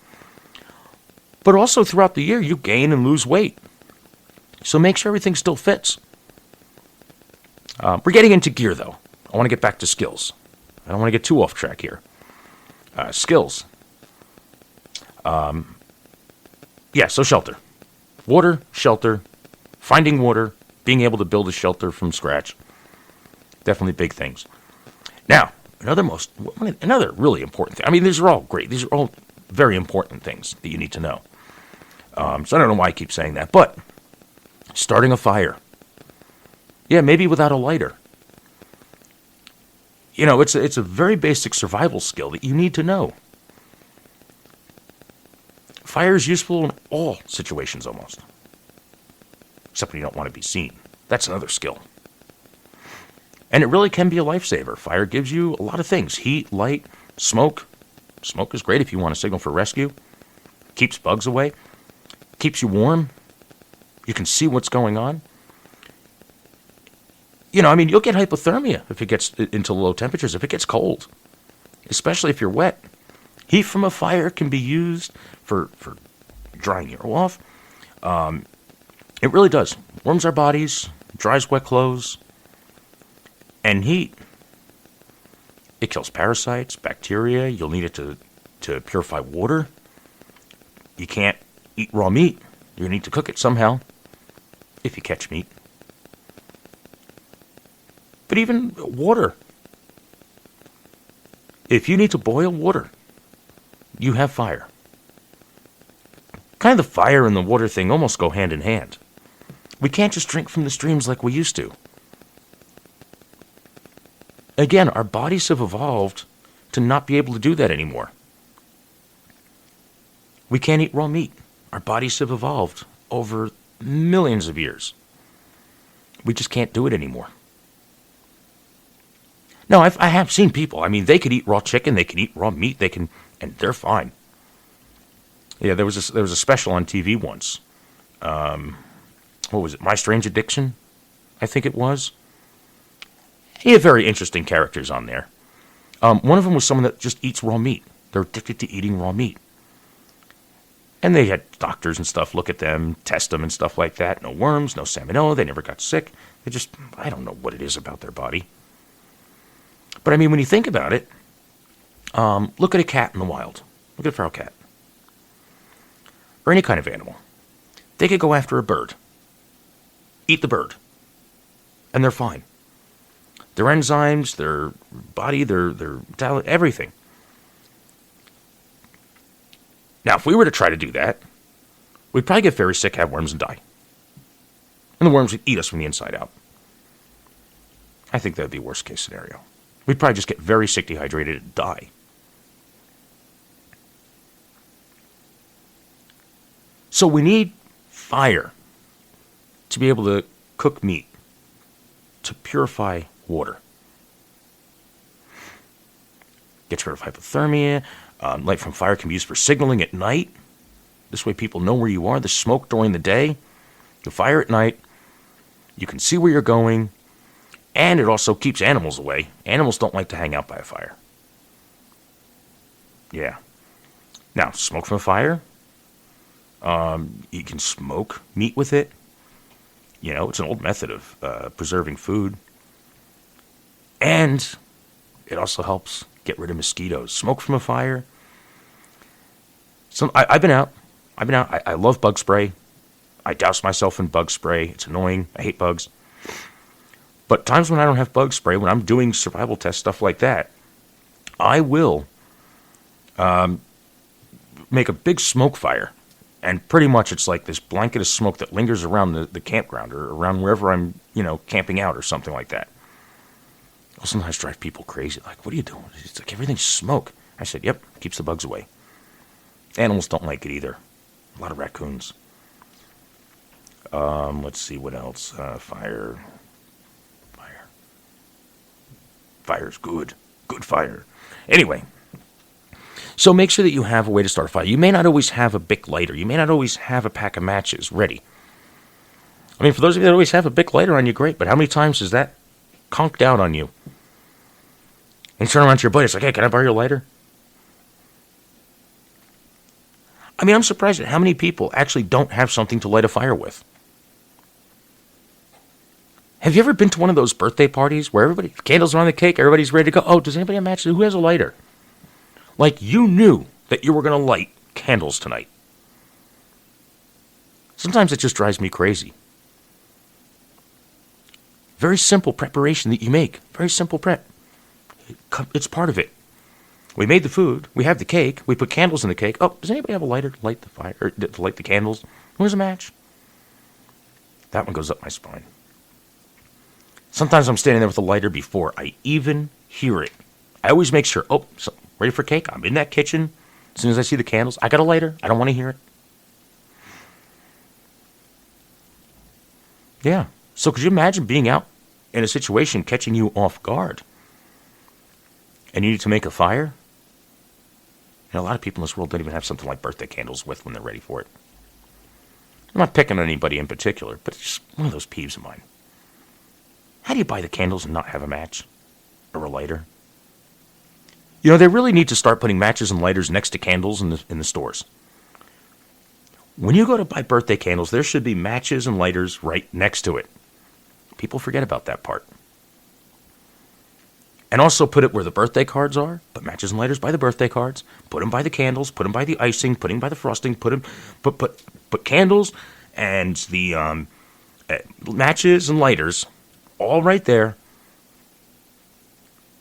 [SPEAKER 1] But also throughout the year, you gain and lose weight. So make sure everything still fits. We're getting into gear, though. I want to get back to skills. I don't want to get too off track here. Skills. so shelter. Water, shelter, finding water, being able to build a shelter from scratch. Definitely big things. Now, another really important thing. I mean, these are all great. These are all very important things that you need to know. So I don't know why I keep saying that, but starting a fire. Yeah, maybe without a lighter. You know, it's a very basic survival skill that you need to know. Fire is useful in all situations almost. Except when you don't want to be seen. That's another skill. And it really can be a lifesaver. Fire gives you a lot of things. Heat, light, smoke. Smoke is great if you want to signal for rescue. Keeps bugs away. Keeps you warm. You can see what's going on. You know, I mean, you'll get hypothermia if it gets into low temperatures, if it gets cold. Especially if you're wet. Heat from a fire can be used for drying you off. It really does. Warms our bodies, dries wet clothes. And heat, it kills parasites, bacteria. You'll need it to purify water. You can't eat raw meat. You need to cook it somehow, if you catch meat. But even water. If you need to boil water, you have fire. Kind of the fire and the water thing almost go hand in hand. We can't just drink from the streams like we used to. Again, our bodies have evolved to not be able to do that anymore. We can't eat raw meat. Our bodies have evolved over millions of years. We just can't do it anymore. No, I have seen people. I mean, they could eat raw chicken, they could eat raw meat, and they're fine. Yeah, there was a special on TV once. What was it? My Strange Addiction, I think it was. He had very interesting characters on there. One of them was someone that just eats raw meat. They're addicted to eating raw meat. And they had doctors and stuff look at them, test them and stuff like that. No worms, no salmonella. They never got sick. They just, I don't know what it is about their body. But I mean, when you think about it, look at a cat in the wild. Look at a feral cat. Or any kind of animal. They could go after a bird. Eat the bird. And they're fine. Their enzymes, their body, their everything. Now, if we were to try to do that, we'd probably get very sick, have worms, and die. And the worms would eat us from the inside out. I think that would be worst case scenario. We'd probably just get very sick, dehydrated, and die. So we need fire to be able to cook meat, to purify water. Gets rid of hypothermia. Light from fire can be used for signaling at night. This way people know where you are. The smoke during the day. The fire at night. You can see where you're going. And it also keeps animals away. Animals don't like to hang out by a fire. Yeah. Now, smoke from a fire. You can smoke meat with it. You know, it's an old method of preserving food. And it also helps get rid of mosquitoes. Smoke from a fire. I've been out. I love bug spray. I douse myself in bug spray. It's annoying. I hate bugs. But times when I don't have bug spray, when I'm doing survival test stuff like that, I will make a big smoke fire. And pretty much it's like this blanket of smoke that lingers around the campground or around wherever I'm, camping out or something like that. It'll sometimes drive people crazy. Like, what are you doing? It's like everything's smoke. I said, yep, keeps the bugs away. Animals don't like it either. A lot of raccoons. Let's see what else. Fire. Fire's good. Good fire. Anyway. So make sure that you have a way to start a fire. You may not always have a Bic lighter. You may not always have a pack of matches ready. I mean, for those of you that always have a Bic lighter on you, great. But how many times has that conked out on you? And you turn around to your buddy. It's like, hey, can I borrow your lighter? I mean, I'm surprised at how many people actually don't have something to light a fire with. Have you ever been to one of those birthday parties where candles are on the cake, everybody's ready to go? Oh, does anybody have matches? Who has a lighter? Like, you knew that you were going to light candles tonight. Sometimes it just drives me crazy. Very simple preparation that you make. Very simple prep. It's part of it. We made the food. We have the cake. We put candles in the cake. Oh, does anybody have a lighter to light the fire, or to light the candles? Where's a match? That one goes up my spine. Sometimes I'm standing there with a lighter before I even hear it. I always make sure, ready for cake? I'm in that kitchen. As soon as I see the candles, I got a lighter. I don't want to hear it. Yeah. So could you imagine being out in a situation catching you off guard? And you need to make a fire? A lot of people in this world don't even have something like birthday candles with when they're ready for it. I'm not picking on anybody in particular, but it's just one of those peeves of mine. How do you buy the candles and not have a match or a lighter? They really need to start putting matches and lighters next to candles in the stores. When you go to buy birthday candles, there should be matches and lighters right next to it. People forget about that part. And also put it where the birthday cards are. Put matches and lighters by the birthday cards. Put them by the candles. Put them by the icing. Put them by the frosting. Put candles and the matches and lighters all right there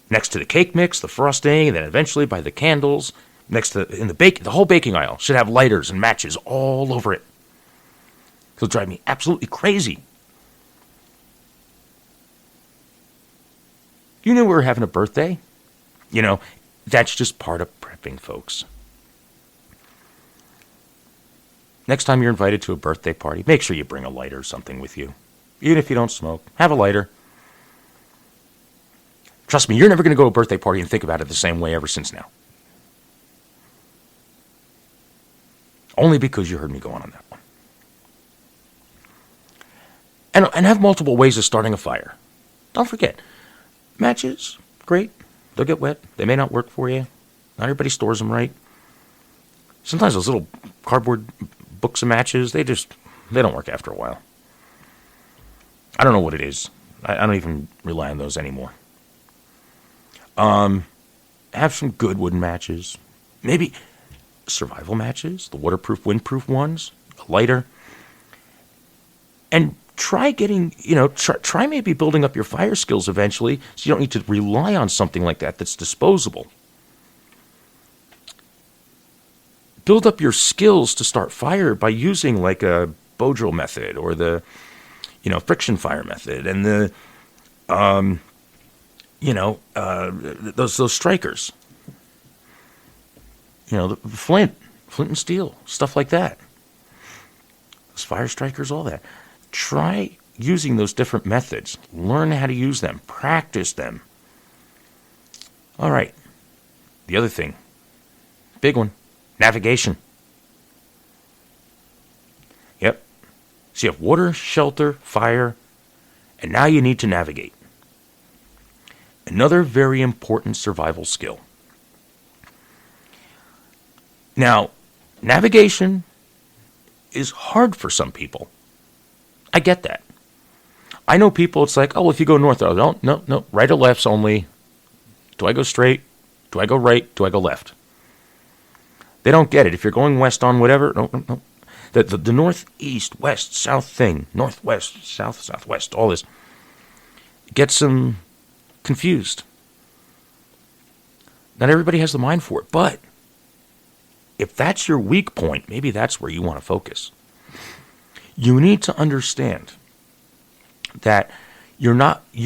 [SPEAKER 1] next to the cake mix, the frosting, and then eventually by the candles. The whole baking aisle should have lighters and matches all over it. It'll drive me absolutely crazy. You knew we were having a birthday. That's just part of prepping, folks. Next time you're invited to a birthday party, make sure you bring a lighter or something with you. Even if you don't smoke, have a lighter. Trust me, you're never going to go to a birthday party and think about it the same way ever since now. Only because you heard me go on that one. And have multiple ways of starting a fire. Don't forget, matches, great. They'll get wet. They may not work for you. Not everybody stores them right. Sometimes those little cardboard books of matches, they don't work after a while. I don't know what it is. I don't even rely on those anymore. Have some good wooden matches. Maybe survival matches, the waterproof, windproof ones, a lighter. And try getting, try maybe building up your fire skills eventually so you don't need to rely on something like that that's disposable. Build up your skills to start fire by using like a bow drill method or the, friction fire method and the, those strikers. The flint and steel, stuff like that. Those fire strikers, all that. Try using those different methods. Learn how to use them. Practice them. All right. The other thing, big one, navigation. Yep. So you have water, shelter, fire, and now you need to navigate. Another very important survival skill. Now, navigation is hard for some people. I get that. I know people, it's like, if you go north, no, right or left's only. Do I go straight? Do I go right? Do I go left? They don't get it. If you're going west on whatever, no. The northeast, west, south thing, northwest, south, southwest, all this gets them confused. Not everybody has the mind for it, but if that's your weak point, maybe that's where you want to focus. You need to understand that you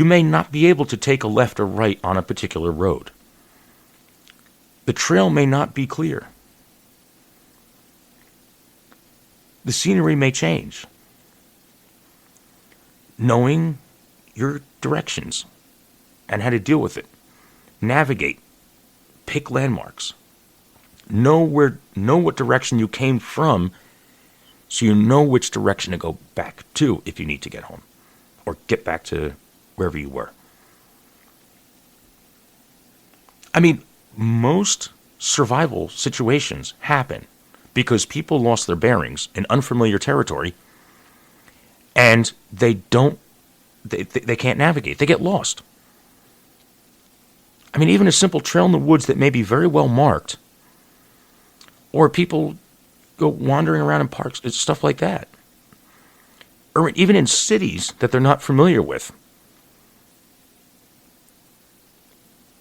[SPEAKER 1] may not be able to take a left or right on a particular road. The trail may not be clear. The scenery may change. Knowing your directions and how to deal with it. Navigate. Pick landmarks. Know what direction you came from so you know which direction to go back to if you need to get home or get back to wherever you were. I mean, most survival situations happen because people lost their bearings in unfamiliar territory and they can't navigate. They get lost. I mean, even a simple trail in the woods that may be very well marked, or people go wandering around in parks, it's stuff like that. or even in cities that they're not familiar with.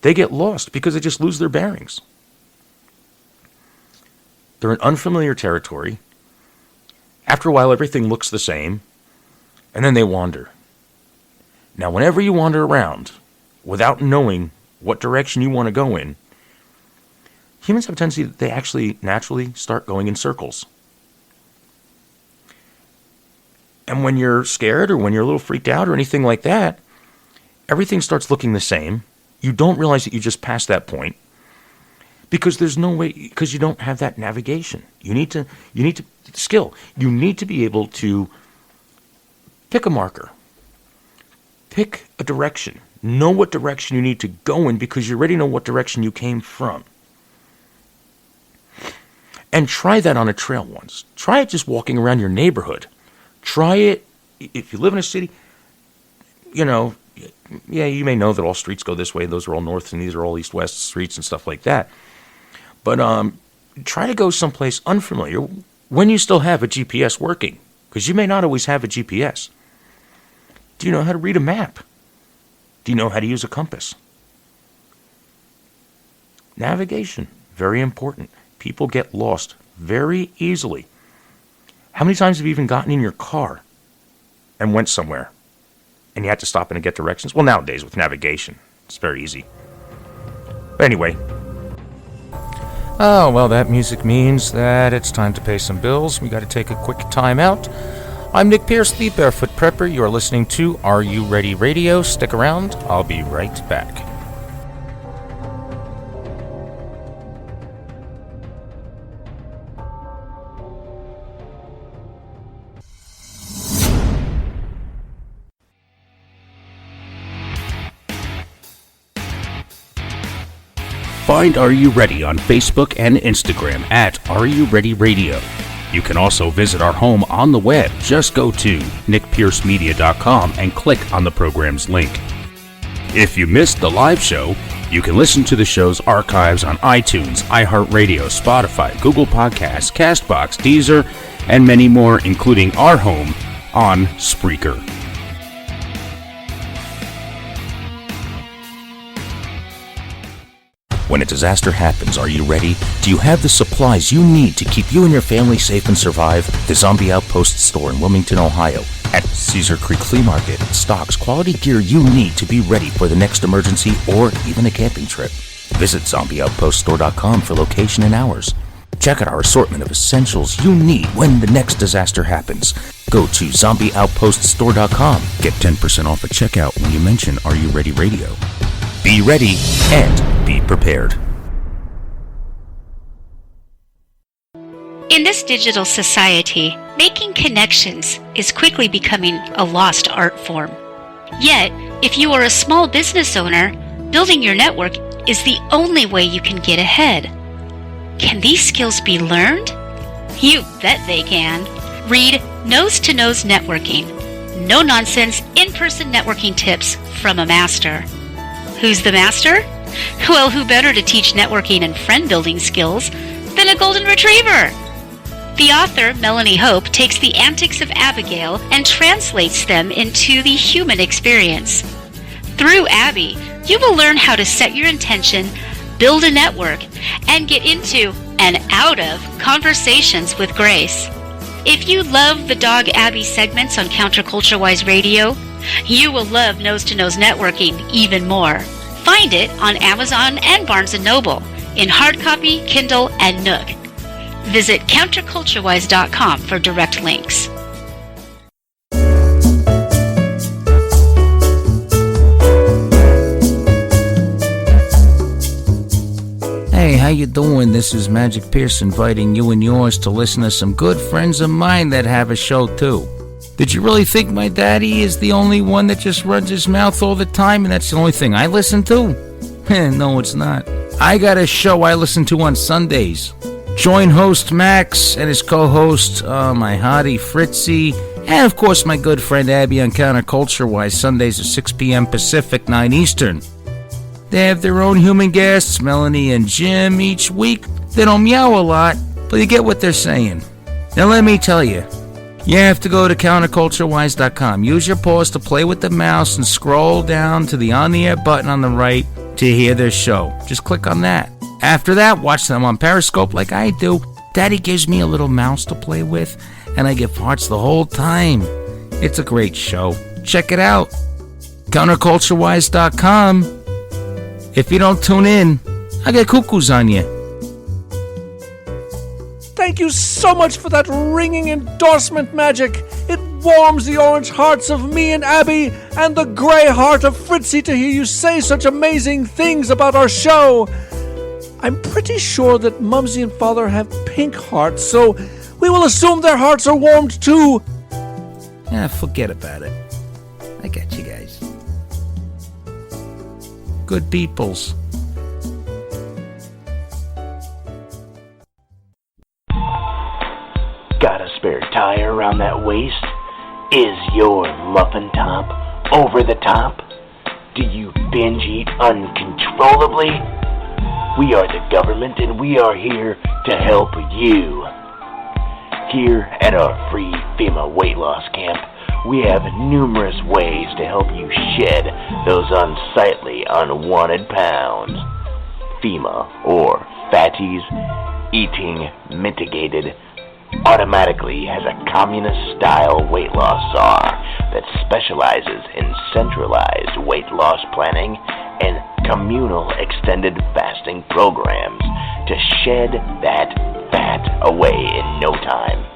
[SPEAKER 1] They get lost because they just lose their bearings. They're in unfamiliar territory. After a while, everything looks the same, and then they wander. Now, whenever you wander around without knowing what direction you want to go in, humans have a tendency that they actually naturally start going in circles. And when you're scared or when you're a little freaked out or anything like that, everything starts looking the same. You don't realize that you just passed that point because there's no way, because you don't have that navigation. You need to skill. You need to be able to pick a marker, pick a direction, know what direction you need to go in because you already know what direction you came from. And try that on a trail once. Try it just walking around your neighborhood. Try it if you live in a city. You know, yeah, you may know that all streets go this way. Those are all north and these are all east-west streets and stuff like that. But try to go someplace unfamiliar when you still have a GPS working, because you may not always have a GPS. Do you know how to read a map? Do you know how to use a compass? Navigation, very important. People get lost very easily. How many times have you even gotten in your car and went somewhere and you had to stop in and get directions? Well, nowadays with navigation, it's very easy. But anyway. Oh, well, that music means that it's time to pay some bills. We got to take a quick time out. I'm Nick Pierce, the Barefoot Prepper. You're listening to Are You Ready Radio. Stick around. I'll be right back. Find Are You Ready on Facebook and Instagram at Are You Ready Radio. You can also visit our home on the web. Just go to nickpiercemedia.com and click on the program's link. If you missed the live show, you can listen to the show's archives on iTunes, iHeartRadio, Spotify, Google Podcasts, CastBox, Deezer, and many more, including our home on Spreaker. When a disaster happens, are you ready? Do you have the supplies you need to keep you and your family safe and survive? The Zombie Outpost store in Wilmington, Ohio, at Cedar Creek Flea Market, stocks quality gear you need to be ready for the next emergency or even a camping trip. Visit zombieoutpoststore.com for location and hours. Check out our assortment of essentials you need when the next disaster happens. Go to zombieoutpoststore.com. Get 10% off at checkout when you mention Are You Ready Radio. Be ready and be prepared.
[SPEAKER 2] In this digital society, making connections is quickly becoming a lost art form. Yet, if you are a small business owner, building your network is the only way you can get ahead. Can these skills be learned? You bet they can. Read Nose to Nose Networking. No nonsense, in-person networking tips from a master. Who's the master? Well, who better to teach networking and friend-building skills than a golden retriever? The author, Melanie Hope, takes the antics of Abigail and translates them into the human experience. Through Abby, you will learn how to set your intention, build a network, and get into and out of conversations with grace. If you love the Dog Abby segments on Counterculture-Wise Radio, you will love Nose to Nose Networking even more. Find it on Amazon and Barnes & Noble in hard copy, Kindle, and Nook. Visit counterculturewise.com for direct links.
[SPEAKER 1] Hey, how you doing? This is Magic Pierce inviting you and yours to listen to some good friends of mine that have a show too. Did you really think my daddy is the only one that just runs his mouth all the time and that's the only thing I listen to? No, it's not. I got a show I listen to on Sundays. Join host Max and his co-host, my hottie Fritzy, and of course my good friend Abby on Counterculture-Wise, Sundays at 6 p.m. Pacific, 9 Eastern. They have their own human guests, Melanie and Jim, each week. They don't meow a lot, but you get what they're saying. Now let me tell you, You have to go to counterculturewise.com. Use your paws to play with the mouse and scroll down to the on the air button on the right to hear their show. Just click on that. After that, watch them on Periscope like I do. Daddy gives me a little mouse to play with, and I get hearts the whole time. It's a great show. Check it out. Counterculturewise.com. If you don't tune in, I get cuckoos on you.
[SPEAKER 3] Thank you so much for that ringing endorsement magic. It warms the orange hearts of me and Abby and the gray heart of Fritzy to hear you say such amazing things about our show. I'm pretty sure that Mumsy and Father have pink hearts, so we will assume their hearts are warmed too.
[SPEAKER 1] Forget about it. I got you guys. Good peoples.
[SPEAKER 6] Got a spare tire around that waist? Is your muffin top over the top? Do you binge eat uncontrollably? We are the government and we are here to help you. Here at our free FEMA weight loss camp, we have numerous ways to help you shed those unsightly, unwanted pounds. FEMA, or Fatties Eating Mitigated, automatically has a communist-style weight loss czar that specializes in centralized weight loss planning and communal extended fasting programs to shed that fat away in no time.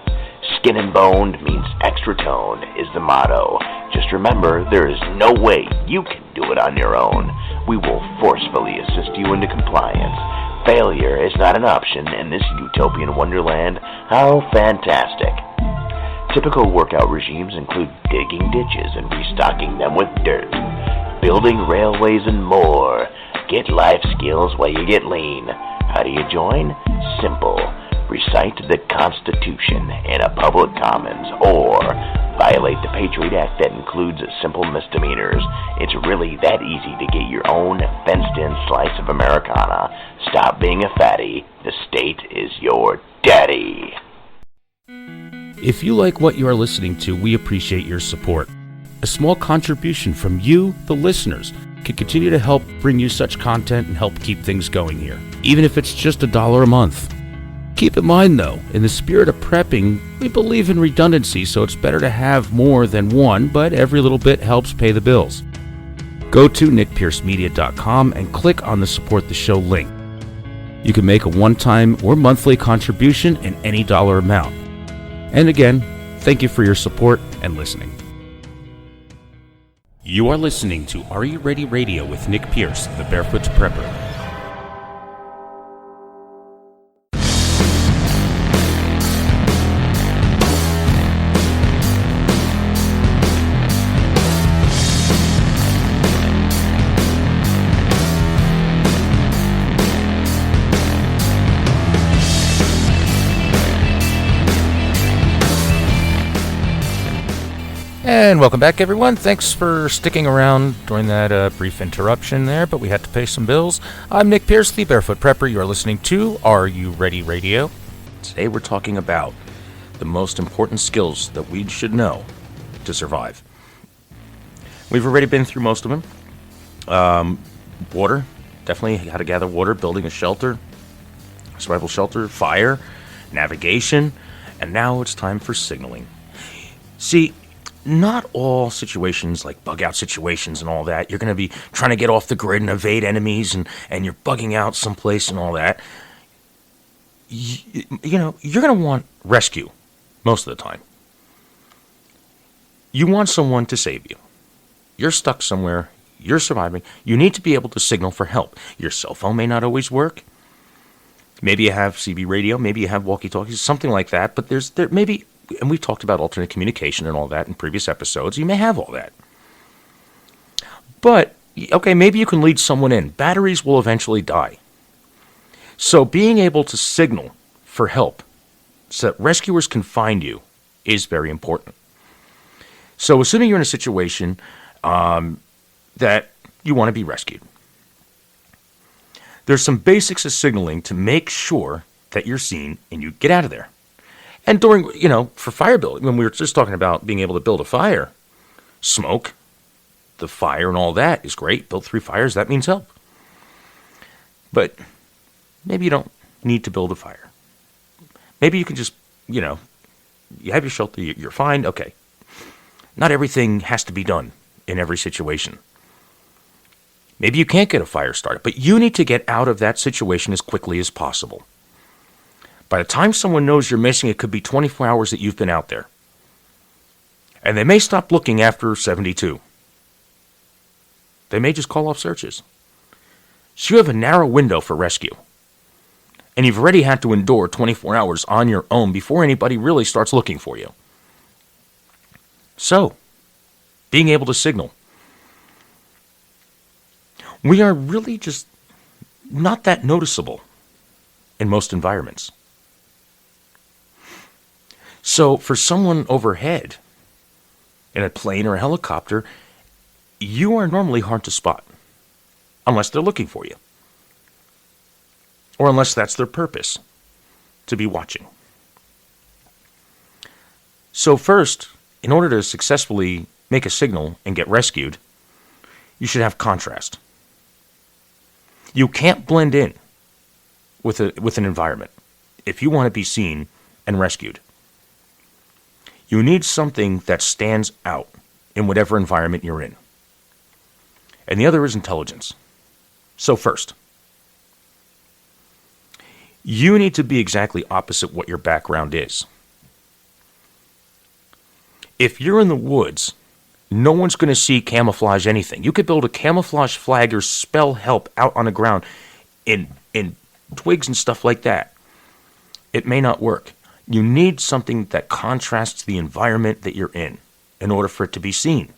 [SPEAKER 6] Skin and boned means extra toned is the motto. Just remember, there is no way you can do it on your own. We will forcefully assist you into compliance. Failure is not an option in this utopian wonderland. How fantastic. Typical workout regimes include digging ditches and restocking them with dirt, building railways and more. Get life skills while you get lean. How do you join? Simple. Recite the Constitution in a public commons, or violate the Patriot Act that includes simple misdemeanors. It's really that easy to get your own fenced-in slice of Americana. Stop being a fatty. The state is your daddy.
[SPEAKER 1] If you like what you are listening to, we appreciate your support. A small contribution from you, the listeners, can continue to help bring you such content and help keep things going here, even if it's just $1 a month. Keep in mind, though, in the spirit of prepping, we believe in redundancy, so it's better to have more than one, but every little bit helps pay the bills. Go to nickpiercemedia.com and click on the Support the Show link. You can make a one-time or monthly contribution in any dollar amount. And again, thank you for your support and listening. You are listening to Are You Ready Radio with Nick Pierce, the Barefoot Prepper. And welcome back, everyone. Thanks for sticking around during that brief interruption there, but we had to pay some bills. I'm Nick Pierce, the Barefoot Prepper. You are listening to Are You Ready Radio. Today we're talking about the most important skills that we should know to survive. We've already been through most of them. Water, definitely how to gather water, building a shelter, survival shelter, fire, navigation, and now it's time for signaling. See, not all situations, like bug-out situations and all that, you're going to be trying to get off the grid and evade enemies, and you're bugging out someplace and all that. You know, you're going to want rescue most of the time. You want someone to save you. You're stuck somewhere. You're surviving. You need to be able to signal for help. Your cell phone may not always work. Maybe you have CB radio. Maybe you have walkie-talkies, something like that. But there maybe... And we've talked about alternate communication and all that in previous episodes. You may have all that. But, okay, maybe you can lead someone in. Batteries will eventually die. So being able to signal for help so that rescuers can find you is very important. So assuming you're in a situation that you want to be rescued, there's some basics of signaling to make sure that you're seen and you get out of there. And during, for fire building, when we were just talking about being able to build a fire, smoke, the fire and all that is great. Build 3 fires, that means help. But maybe you don't need to build a fire. Maybe you can just, you have your shelter, you're fine, okay. Not everything has to be done in every situation. Maybe you can't get a fire started, but you need to get out of that situation as quickly as possible. By the time someone knows you're missing, it could be 24 hours that you've been out there. And they may stop looking after 72. They may just call off searches. So you have a narrow window for rescue. And you've already had to endure 24 hours on your own before anybody really starts looking for you. So, being able to signal. We are really just not that noticeable in most environments. So for someone overhead, in a plane or a helicopter, you are normally hard to spot, unless they're looking for you. Or unless that's their purpose, to be watching. So first, in order to successfully make a signal and get rescued, you should have contrast. You can't blend in with an environment if you want to be seen and rescued. You need something that stands out in whatever environment you're in. And the other is intelligence. So first, you need to be exactly opposite what your background is. If you're in the woods, no one's going to see camouflage anything. You could build a camouflage flag or spell help out on the ground in twigs and stuff like that. It may not work. You need something that contrasts the environment that you're in order for it to be seen.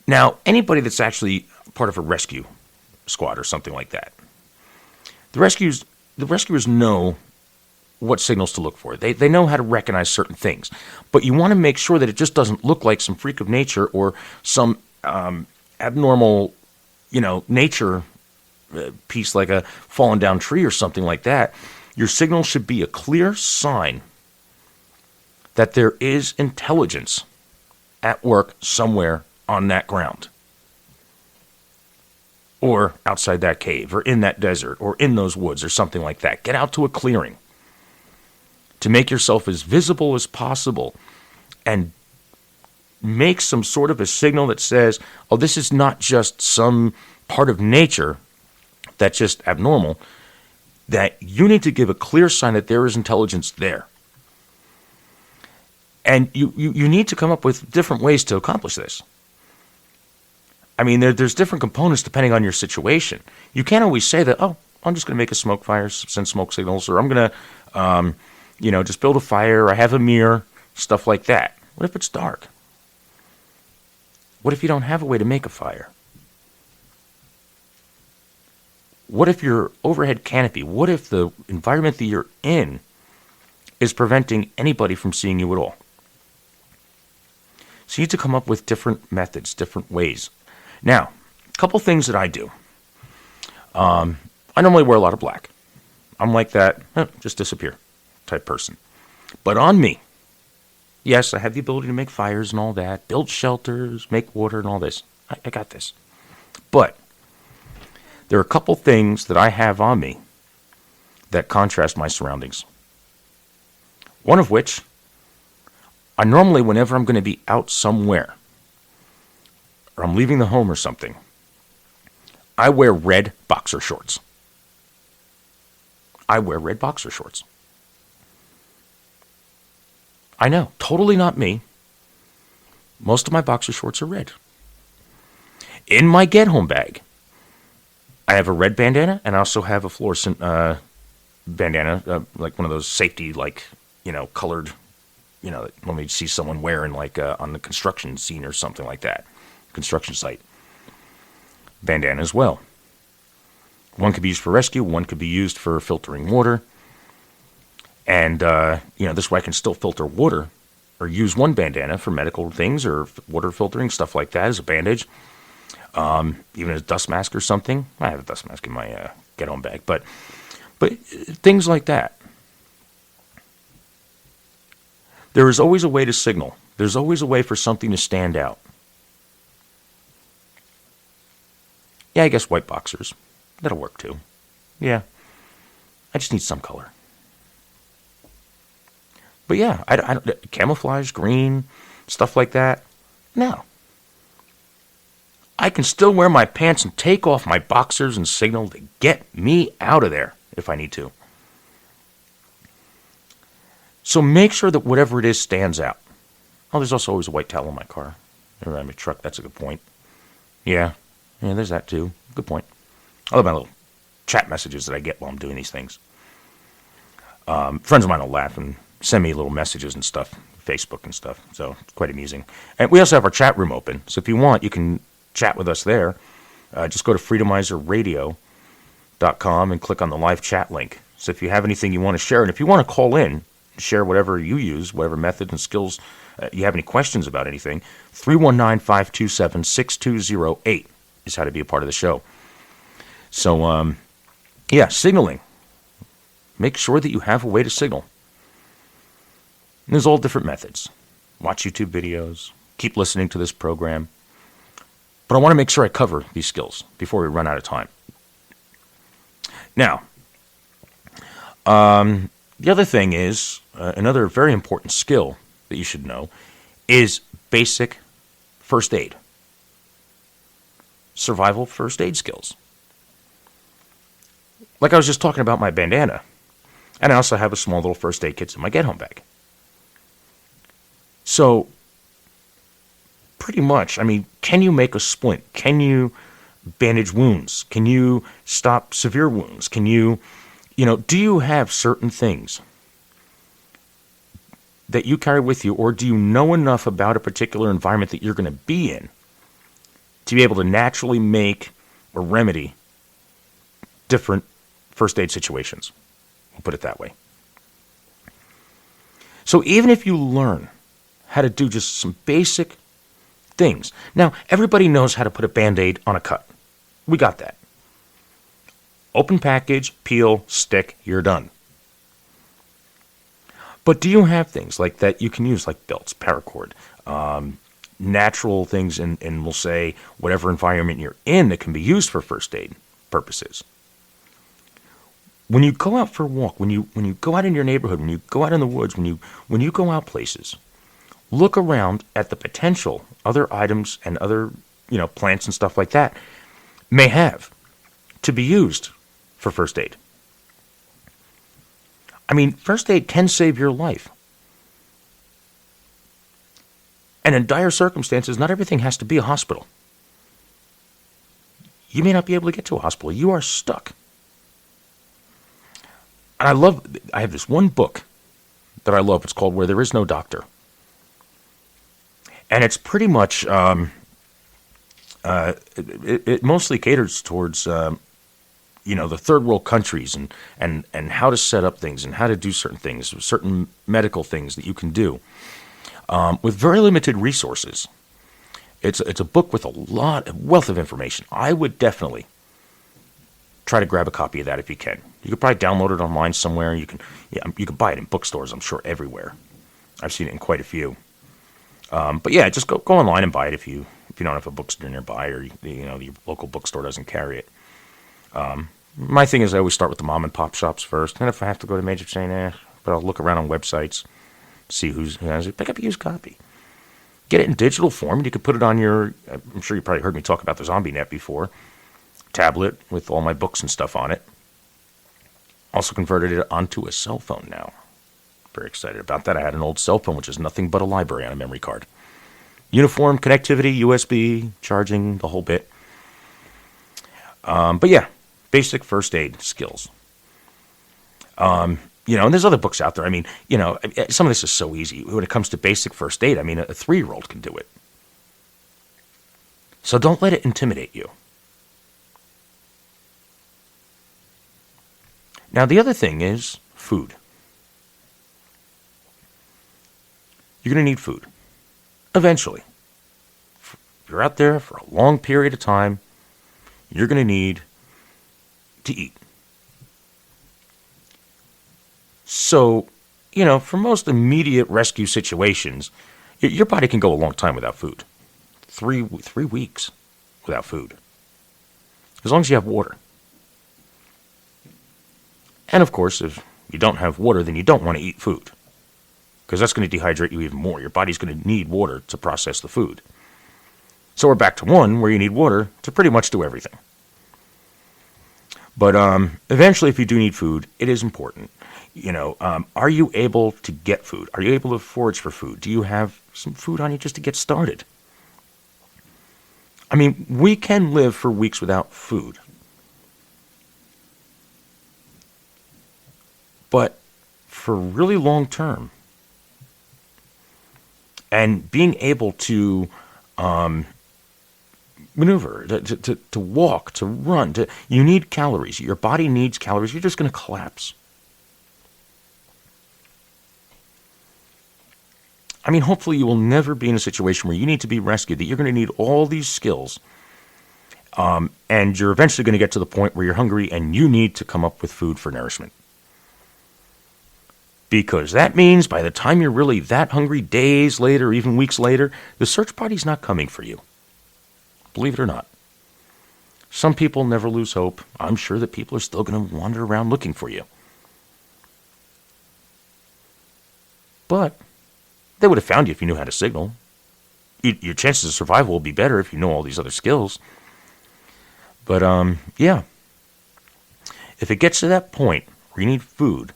[SPEAKER 1] Now, anybody that's actually part of a rescue squad or something like that, the rescuers know what signals to look for. They know how to recognize certain things. But you want to make sure that it just doesn't look like some freak of nature or some abnormal, nature piece like a fallen down tree or something like that. Your signal should be a clear sign that there is intelligence at work somewhere on that ground. Or outside that cave, or in that desert, or in those woods, or something like that. Get out to a clearing to make yourself as visible as possible and make some sort of a signal that says, oh, this is not just some part of nature that's just abnormal, that you need to give a clear sign that there is intelligence there. And you need to come up with different ways to accomplish this. I mean, there's different components depending on your situation. You can't always say that, oh, I'm just going to make a smoke fire, send smoke signals, or I'm going to, just build a fire, I have a mirror, stuff like that. What if it's dark? What if you don't have a way to make a fire? What if your overhead canopy, what if the environment that you're in is preventing anybody from seeing you at all? So you need to come up with different methods, different ways. Now, a couple things that I do. I normally wear a lot of black. I'm like that, just disappear type person. But on me, yes, I have the ability to make fires and all that, build shelters, make water and all this. I got this. But there are a couple things that I have on me that contrast my surroundings. One of which, I normally, whenever I'm going to be out somewhere, or I'm leaving the home or something, I wear red boxer shorts. I wear red boxer shorts. I know, totally not me. Most of my boxer shorts are red. In my get-home bag, I have a red bandana, and I also have a fluorescent bandana, like one of those safety, colored, when we see someone wearing, on the construction scene or something like that, construction site. Bandana as well. One could be used for rescue, one could be used for filtering water. And, this way I can still filter water or use one bandana for medical things or water filtering, stuff like that as a bandage. Even a dust mask or something. I have a dust mask in my get-home bag. But things like that. There is always a way to signal. There's always a way for something to stand out. Yeah, I guess white boxers. That'll work too. Yeah. I just need some color. But yeah, I camouflage, green, stuff like that. No. I can still wear my pants and take off my boxers and signal to get me out of there if I need to. So make sure that whatever it is stands out. Oh, there's also always a white towel in my car. Or in my truck. That's a good point. Yeah, there's that too. Good point. I love my little chat messages that I get while I'm doing these things. Friends of mine will laugh and send me little messages and stuff, Facebook and stuff. So it's quite amusing. And we also have our chat room open. So if you want, you can chat with us there. Just go to freedomizerradio.com and click on the live chat link. So if you have anything you want to share, and if you want to call in, share whatever you use, whatever method and skills, you have any questions about anything, 319-527-6208 is how to be a part of the show. So, signaling. Make sure that you have a way to signal. And there's all different methods. Watch YouTube videos. Keep listening to this program. But I want to make sure I cover these skills before we run out of time. Now, the other thing is, another very important skill that you should know is basic first aid. Survival first aid skills. Like I was just talking about my bandana. And I also have a small little first aid kit in my get-home bag. So, pretty much, can you make a splint? Can you bandage wounds? Can you stop severe wounds? Can you, do you have certain things that you carry with you, or do you know enough about a particular environment that you're going to be in to be able to naturally make or remedy different first aid situations? We'll put it that way. So even if you learn how to do just some basic things. Now, everybody knows how to put a Band-Aid on a cut. We got that. Open package, peel, stick, you're done. But do you have things like that you can use, like belts, paracord, natural things, and we'll say whatever environment you're in that can be used for first aid purposes? When you go out for a walk, when you go out in your neighborhood, when you go out in the woods, when you go out places, look around at the potential other items and other plants and stuff like that may have to be used for first aid. First aid can save your life. And in dire circumstances, not everything has to be a hospital. You may not be able to get to a hospital. You are stuck. And I have this one book that I love. It's called Where There Is No Doctor. And it's pretty much, it mostly caters towards, the third world countries and how to set up things and how to do certain things, certain medical things that you can do with very limited resources. It's a book with a wealth of information. I would definitely try to grab a copy of that if you can. You could probably download it online somewhere. You can buy it in bookstores, I'm sure, everywhere. I've seen it in quite a few. But yeah, just go online and buy it if you don't have a bookstore nearby, or your local bookstore doesn't carry it. My thing is I always start with the mom and pop shops first, and if I have to go to major chain, but I'll look around on websites, see who has it, pick up a used copy. Get it in digital form, and you can put it on I'm sure you probably heard me talk about the Zombie Net before, tablet with all my books and stuff on it. Also converted it onto a cell phone now. Very excited about that. I had an old cell phone, which is nothing but a library on a memory card. Uniform, connectivity, USB, charging, the whole bit. But yeah, basic first aid skills. And there's other books out there. Some of this is so easy. When it comes to basic first aid, a 3-year-old can do it. So don't let it intimidate you. Now, the other thing is food. You're going to need food. Eventually. If you're out there for a long period of time, you're going to need to eat. So, for most immediate rescue situations, your body can go a long time without food. 3 weeks without food. As long as you have water. And of course, if you don't have water, then you don't want to eat food. Because that's going to dehydrate you even more. Your body's going to need water to process the food. So we're back to 1, where you need water to pretty much do everything. But eventually, if you do need food, it is important. Are you able to get food? Are you able to forage for food? Do you have some food on you just to get started? I mean, we can live for weeks without food. But for really long term, and being able to maneuver, to walk, to run, you need calories. Your body needs calories. You're just going to collapse. I mean, hopefully you will never be in a situation where you need to be rescued, that you're going to need all these skills, and you're eventually going to get to the point where you're hungry and you need to come up with food for nourishment. Because that means by the time you're really that hungry, days later, even weeks later, the search party's not coming for you. Believe it or not. Some people never lose hope. I'm sure that people are still going to wander around looking for you. But they would have found you if you knew how to signal. Your chances of survival will be better if you know all these other skills. But, yeah. If it gets to that point where you need food,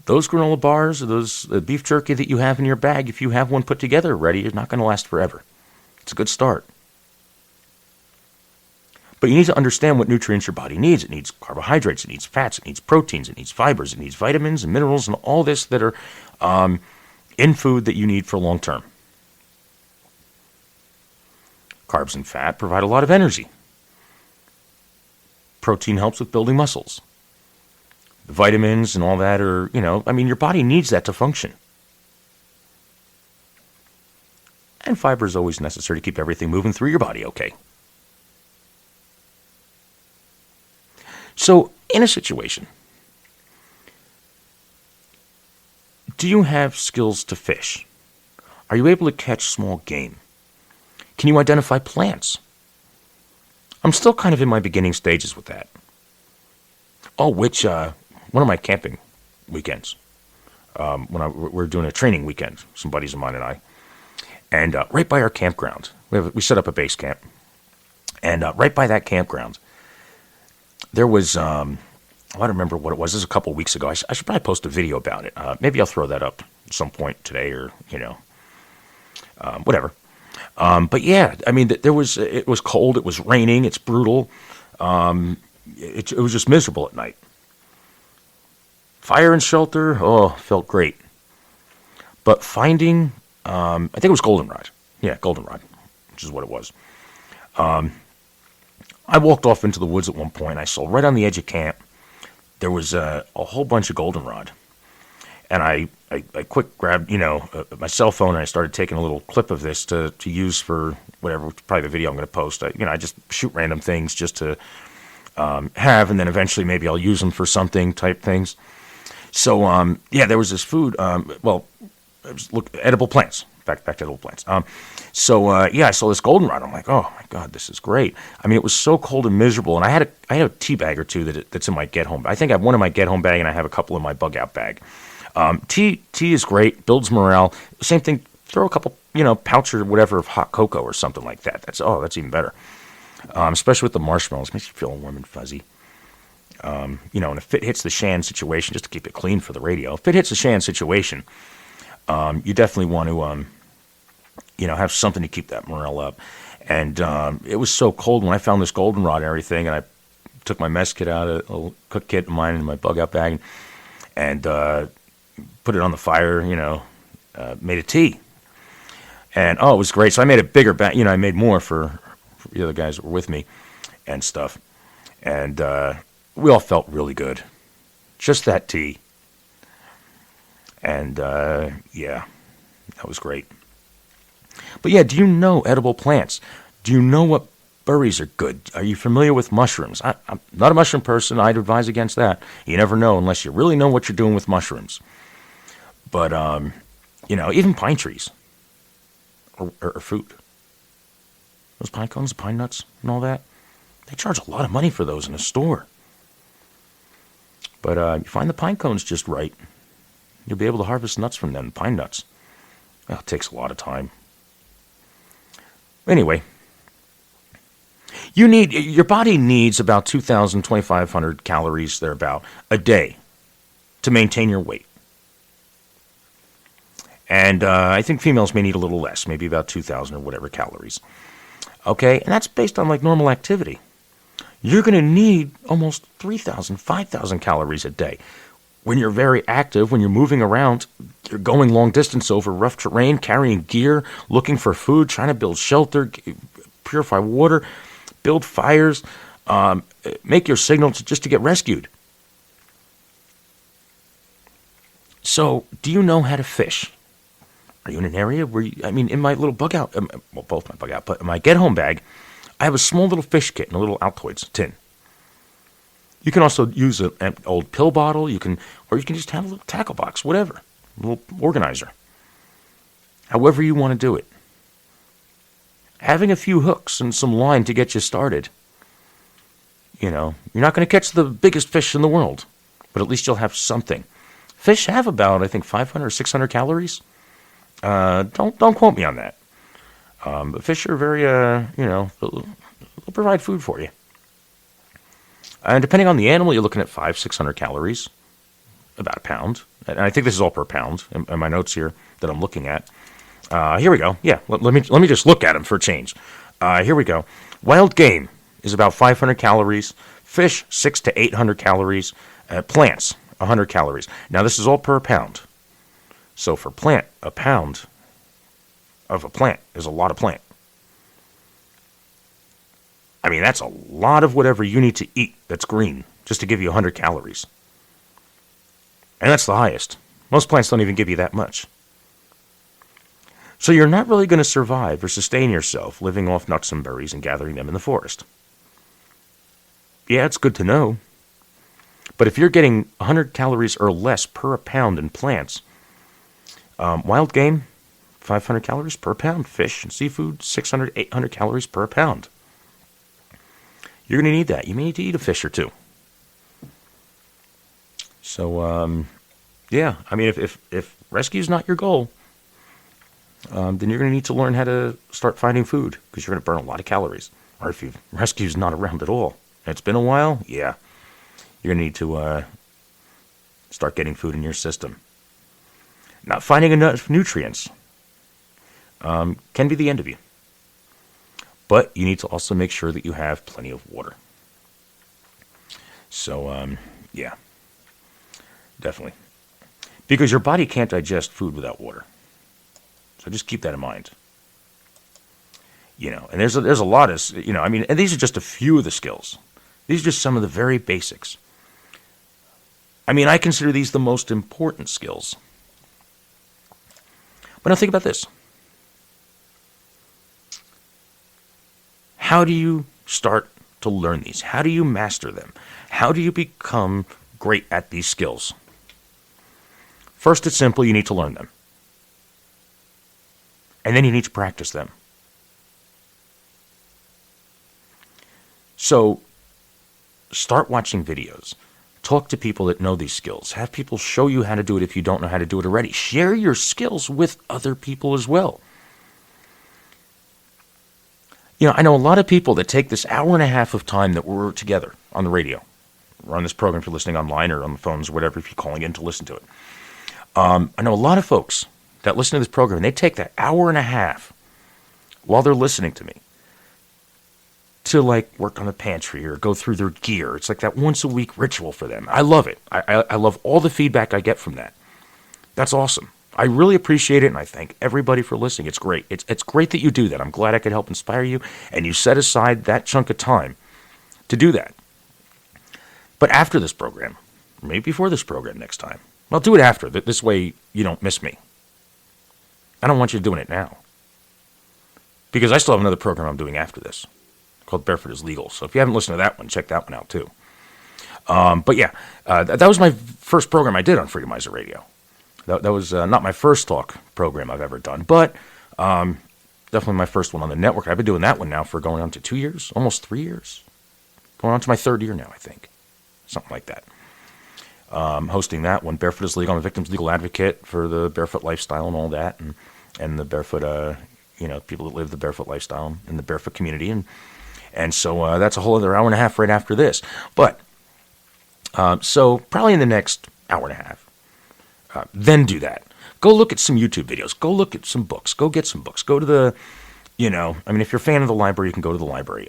[SPEAKER 1] those granola bars or those beef jerky that you have in your bag, if you have one put together ready, is not going to last forever. It's a good start. But you need to understand what nutrients your body needs. It needs carbohydrates, it needs fats, it needs proteins, it needs fibers, it needs vitamins and minerals and all this that are in food that you need for long term. Carbs and fat provide a lot of energy. Protein helps with building muscles. The vitamins and all that are, your body needs that to function. And fiber is always necessary to keep everything moving through your body okay. So, in a situation, do you have skills to fish? Are you able to catch small game? Can you identify plants? I'm still kind of in my beginning stages with that. One of my camping weekends, we're doing a training weekend, some buddies of mine and I, and right by our campground, we set up a base camp, and right by that campground, there was, I don't remember what it was. This was a couple weeks ago. I should probably post a video about it. Maybe I'll throw that up at some point today, or whatever. But yeah, I mean, it was cold. It was raining. It's brutal. It was just miserable at night. Fire and shelter, felt great. But finding, I think it was goldenrod. Yeah, goldenrod, which is what it was. I walked off into the woods at one point. I saw right on the edge of camp, there was a whole bunch of goldenrod. And I quick grabbed, my cell phone, and I started taking a little clip of this to use for whatever, probably the video I'm going to post. I just shoot random things just to have, and then eventually maybe I'll use them for something type things. So, there was this food, edible plants. Back to edible plants. I saw this goldenrod. I'm like, oh my God, this is great. I mean, it was so cold and miserable, and I had a tea bag or two that's in my get home. I think I have one in my get home bag, and I have a couple in my bug out bag. Tea is great, builds morale. Same thing. Throw a couple, pouch or whatever of hot cocoa or something like that. That's even better. Especially with the marshmallows, makes you feel warm and fuzzy. And if it hits the Shan situation, just to keep it clean for the radio, if it hits the Shan situation, you definitely want to, have something to keep that morale up. And it was so cold when I found this goldenrod and everything, and I took my mess kit out, a cook kit of mine in my bug out bag, and put it on the fire, made a tea. And, it was great. So I made a bigger batch, I made more for the other guys that were with me and stuff. And we all felt really good. Just that tea. And, that was great. But yeah, do you know edible plants? Do you know what Berries are good. Are you familiar with mushrooms? I'm not a mushroom person. I'd advise against that. You never know unless you really know what you're doing with mushrooms. But, even pine trees or fruit. Those pine cones, pine nuts, and all that. They charge a lot of money for those in a store. But you find the pine cones just right, you'll be able to harvest nuts from them, pine nuts. Well, it takes a lot of time. Anyway, your body needs about 2,000, 2,500 calories, thereabout, a day to maintain your weight. And I think females may need a little less, maybe about 2,000 or whatever calories. Okay, and that's based on like normal activity. You're going to need almost 3,000, 5,000 calories a day. When you're very active, when you're moving around, you're going long distance over rough terrain, carrying gear, looking for food, trying to build shelter, purify water, build fires, make your signal just to get rescued. So, do you know how to fish? Are you in an area where, in my little bug out, both my bug out, but in my get home bag, I have a small little fish kit in a little Altoids tin. You can also use an old pill bottle, or you can just have a little tackle box, whatever, a little organizer. However you want to do it. Having a few hooks and some line to get you started. You're not going to catch the biggest fish in the world, but at least you'll have something. Fish have about, I think, 500 or 600 calories. Don't quote me on that. But fish are very, they'll provide food for you. And depending on the animal, you're looking at 500, 600 calories, about a pound. And I think this is all per pound in my notes here that I'm looking at. Here we go. Yeah, let me just look at them for a change. Here we go. Wild game is about 500 calories. Fish, 600 to 800 calories. Plants, 100 calories. Now, this is all per pound. So for plant, a pound of a plant is a lot of plant. That's a lot of whatever you need to eat that's green, just to give you 100 calories. And that's the highest. Most plants don't even give you that much. So you're not really going to survive or sustain yourself living off nuts and berries and gathering them in the forest. Yeah, it's good to know. But if you're getting 100 calories or less per pound in plants, wild game, 500 calories per pound. Fish and seafood, 600, 800 calories per pound. You're going to need that. You may need to eat a fish or two. So, if rescue's not your goal, then you're going to need to learn how to start finding food, because you're going to burn a lot of calories. Or if rescue's not around at all, and it's been a while, yeah, you're going to need to start getting food in your system. Not finding enough nutrients can be the end of you. But you need to also make sure that you have plenty of water. So, definitely. Because your body can't digest food without water. So just keep that in mind. And there's a lot of, and these are just a few of the skills. These are just some of the very basics. I consider these the most important skills. But now think about this. How do you start to learn these? How do you master them? How do you become great at these skills? First, it's simple. You need to learn them. And then you need to practice them. So, start watching videos. Talk to people that know these skills. Have people show you how to do it if you don't know how to do it already. Share your skills with other people as well. I know a lot of people that take this hour and a half of time that we're together on the radio, or on this program if you're listening online, or on the phones, or whatever, if you're calling in to listen to it. I know a lot of folks that listen to this program, and they take that hour and a half while they're listening to me to work on the pantry or go through their gear. It's like that once a week ritual for them. I love it. I love all the feedback I get from that. That's awesome. I really appreciate it, and I thank everybody for listening. It's great. It's great that you do that. I'm glad I could help inspire you, and you set aside that chunk of time to do that. But after this program, maybe before this program next time, well, do it after. This way you don't miss me. I don't want you doing it now, because I still have another program I'm doing after this called Barefoot is Legal. So if you haven't listened to that one, check that one out too. But yeah, that was my first program I did on Freedomizer Radio. That was not my first talk program I've ever done, but definitely my first one on the network. I've been doing that one now for going on to 2 years, almost 3 years. Going on to my third year now, I think. Something like that. Hosting that one, Barefoot is Legal. I'm a victim's legal advocate for the barefoot lifestyle and all that, and the barefoot, people that live the barefoot lifestyle in the barefoot community. And so that's a whole other hour and a half right after this. But, so probably in the next hour and a half, then do that. Go look at some YouTube videos. Go look at some books. Go get some books. Go to the, if you're a fan of the library, you can go to the library.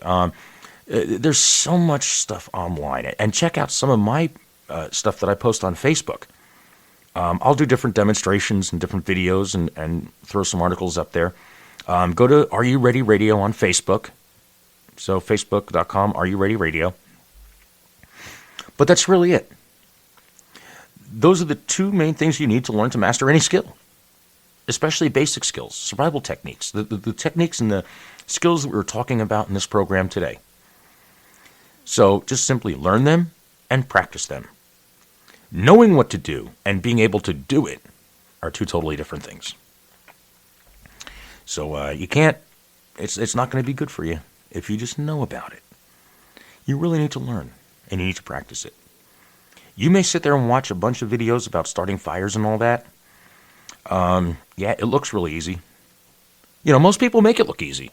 [SPEAKER 1] There's so much stuff online. And check out some of my stuff that I post on Facebook. I'll do different demonstrations and different videos and throw some articles up there. Go to Are You Ready Radio on Facebook. So facebook.com, Are You Ready Radio. But that's really it. Those are the two main things you need to learn to master any skill, especially basic skills, survival techniques, the techniques and the skills that we were talking about in this program today. So just simply learn them and practice them. Knowing what to do and being able to do it are two totally different things. So you can't, it's not going to be good for you if you just know about it. You really need to learn and you need to practice it. You may sit there and watch a bunch of videos about starting fires and all that. Yeah, it looks really easy. Most people make it look easy.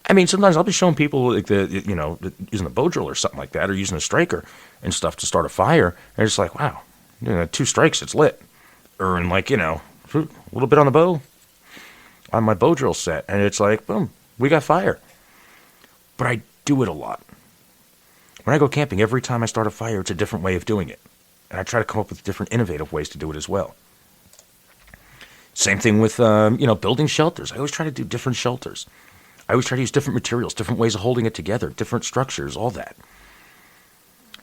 [SPEAKER 1] I mean, sometimes I'll be showing people like using a bow drill or something like that, or using a striker and stuff to start a fire. And it's like, wow, 2 strikes, it's lit. Or in a little bit on the bow, on my bow drill set, and it's like, boom, we got fire. But I do it a lot. When I go camping, every time I start a fire, it's a different way of doing it. And I try to come up with different innovative ways to do it as well. Same thing with, building shelters. I always try to do different shelters. I always try to use different materials, different ways of holding it together, different structures, all that.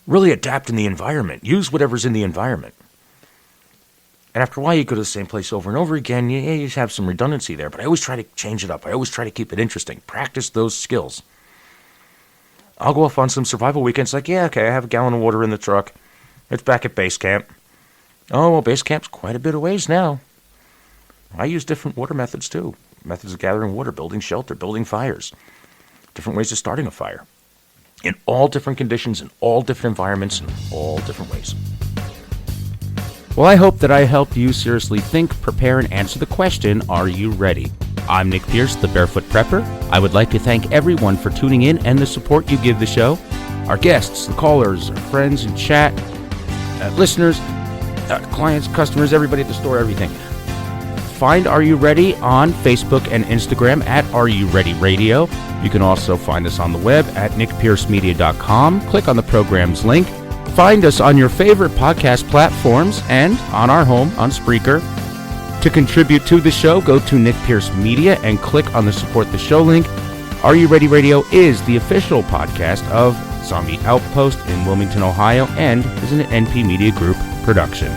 [SPEAKER 1] Really adapt in the environment. Use whatever's in the environment. And after a while, you go to the same place over and over again. You just have some redundancy there, but I always try to change it up. I always try to keep it interesting. Practice those skills. I'll go off on some survival weekends like, I have a gallon of water in the truck. It's back at base camp. Oh, well, base camp's quite a bit of ways now. I use different water methods, too. Methods of gathering water, building shelter, building fires. Different ways of starting a fire. In all different conditions, in all different environments, in all different ways. Well, I hope that I helped you seriously think, prepare, and answer the question, are you ready? I'm Nick Pierce, the Barefoot Prepper. I would like to thank everyone for tuning in and the support you give the show. Our guests, the callers, our friends in chat, listeners, clients, customers, everybody at the store, everything. Find Are You Ready on Facebook and Instagram at Are You Ready Radio. You can also find us on the web at nickpiercemedia.com. Click on the program's link. Find us on your favorite podcast platforms and on our home on Spreaker. To contribute to the show, go to Nick Pierce Media and click on the Support the Show link. Are You Ready Radio is the official podcast of Zombie Outpost in Wilmington, Ohio, and is an NP Media Group production.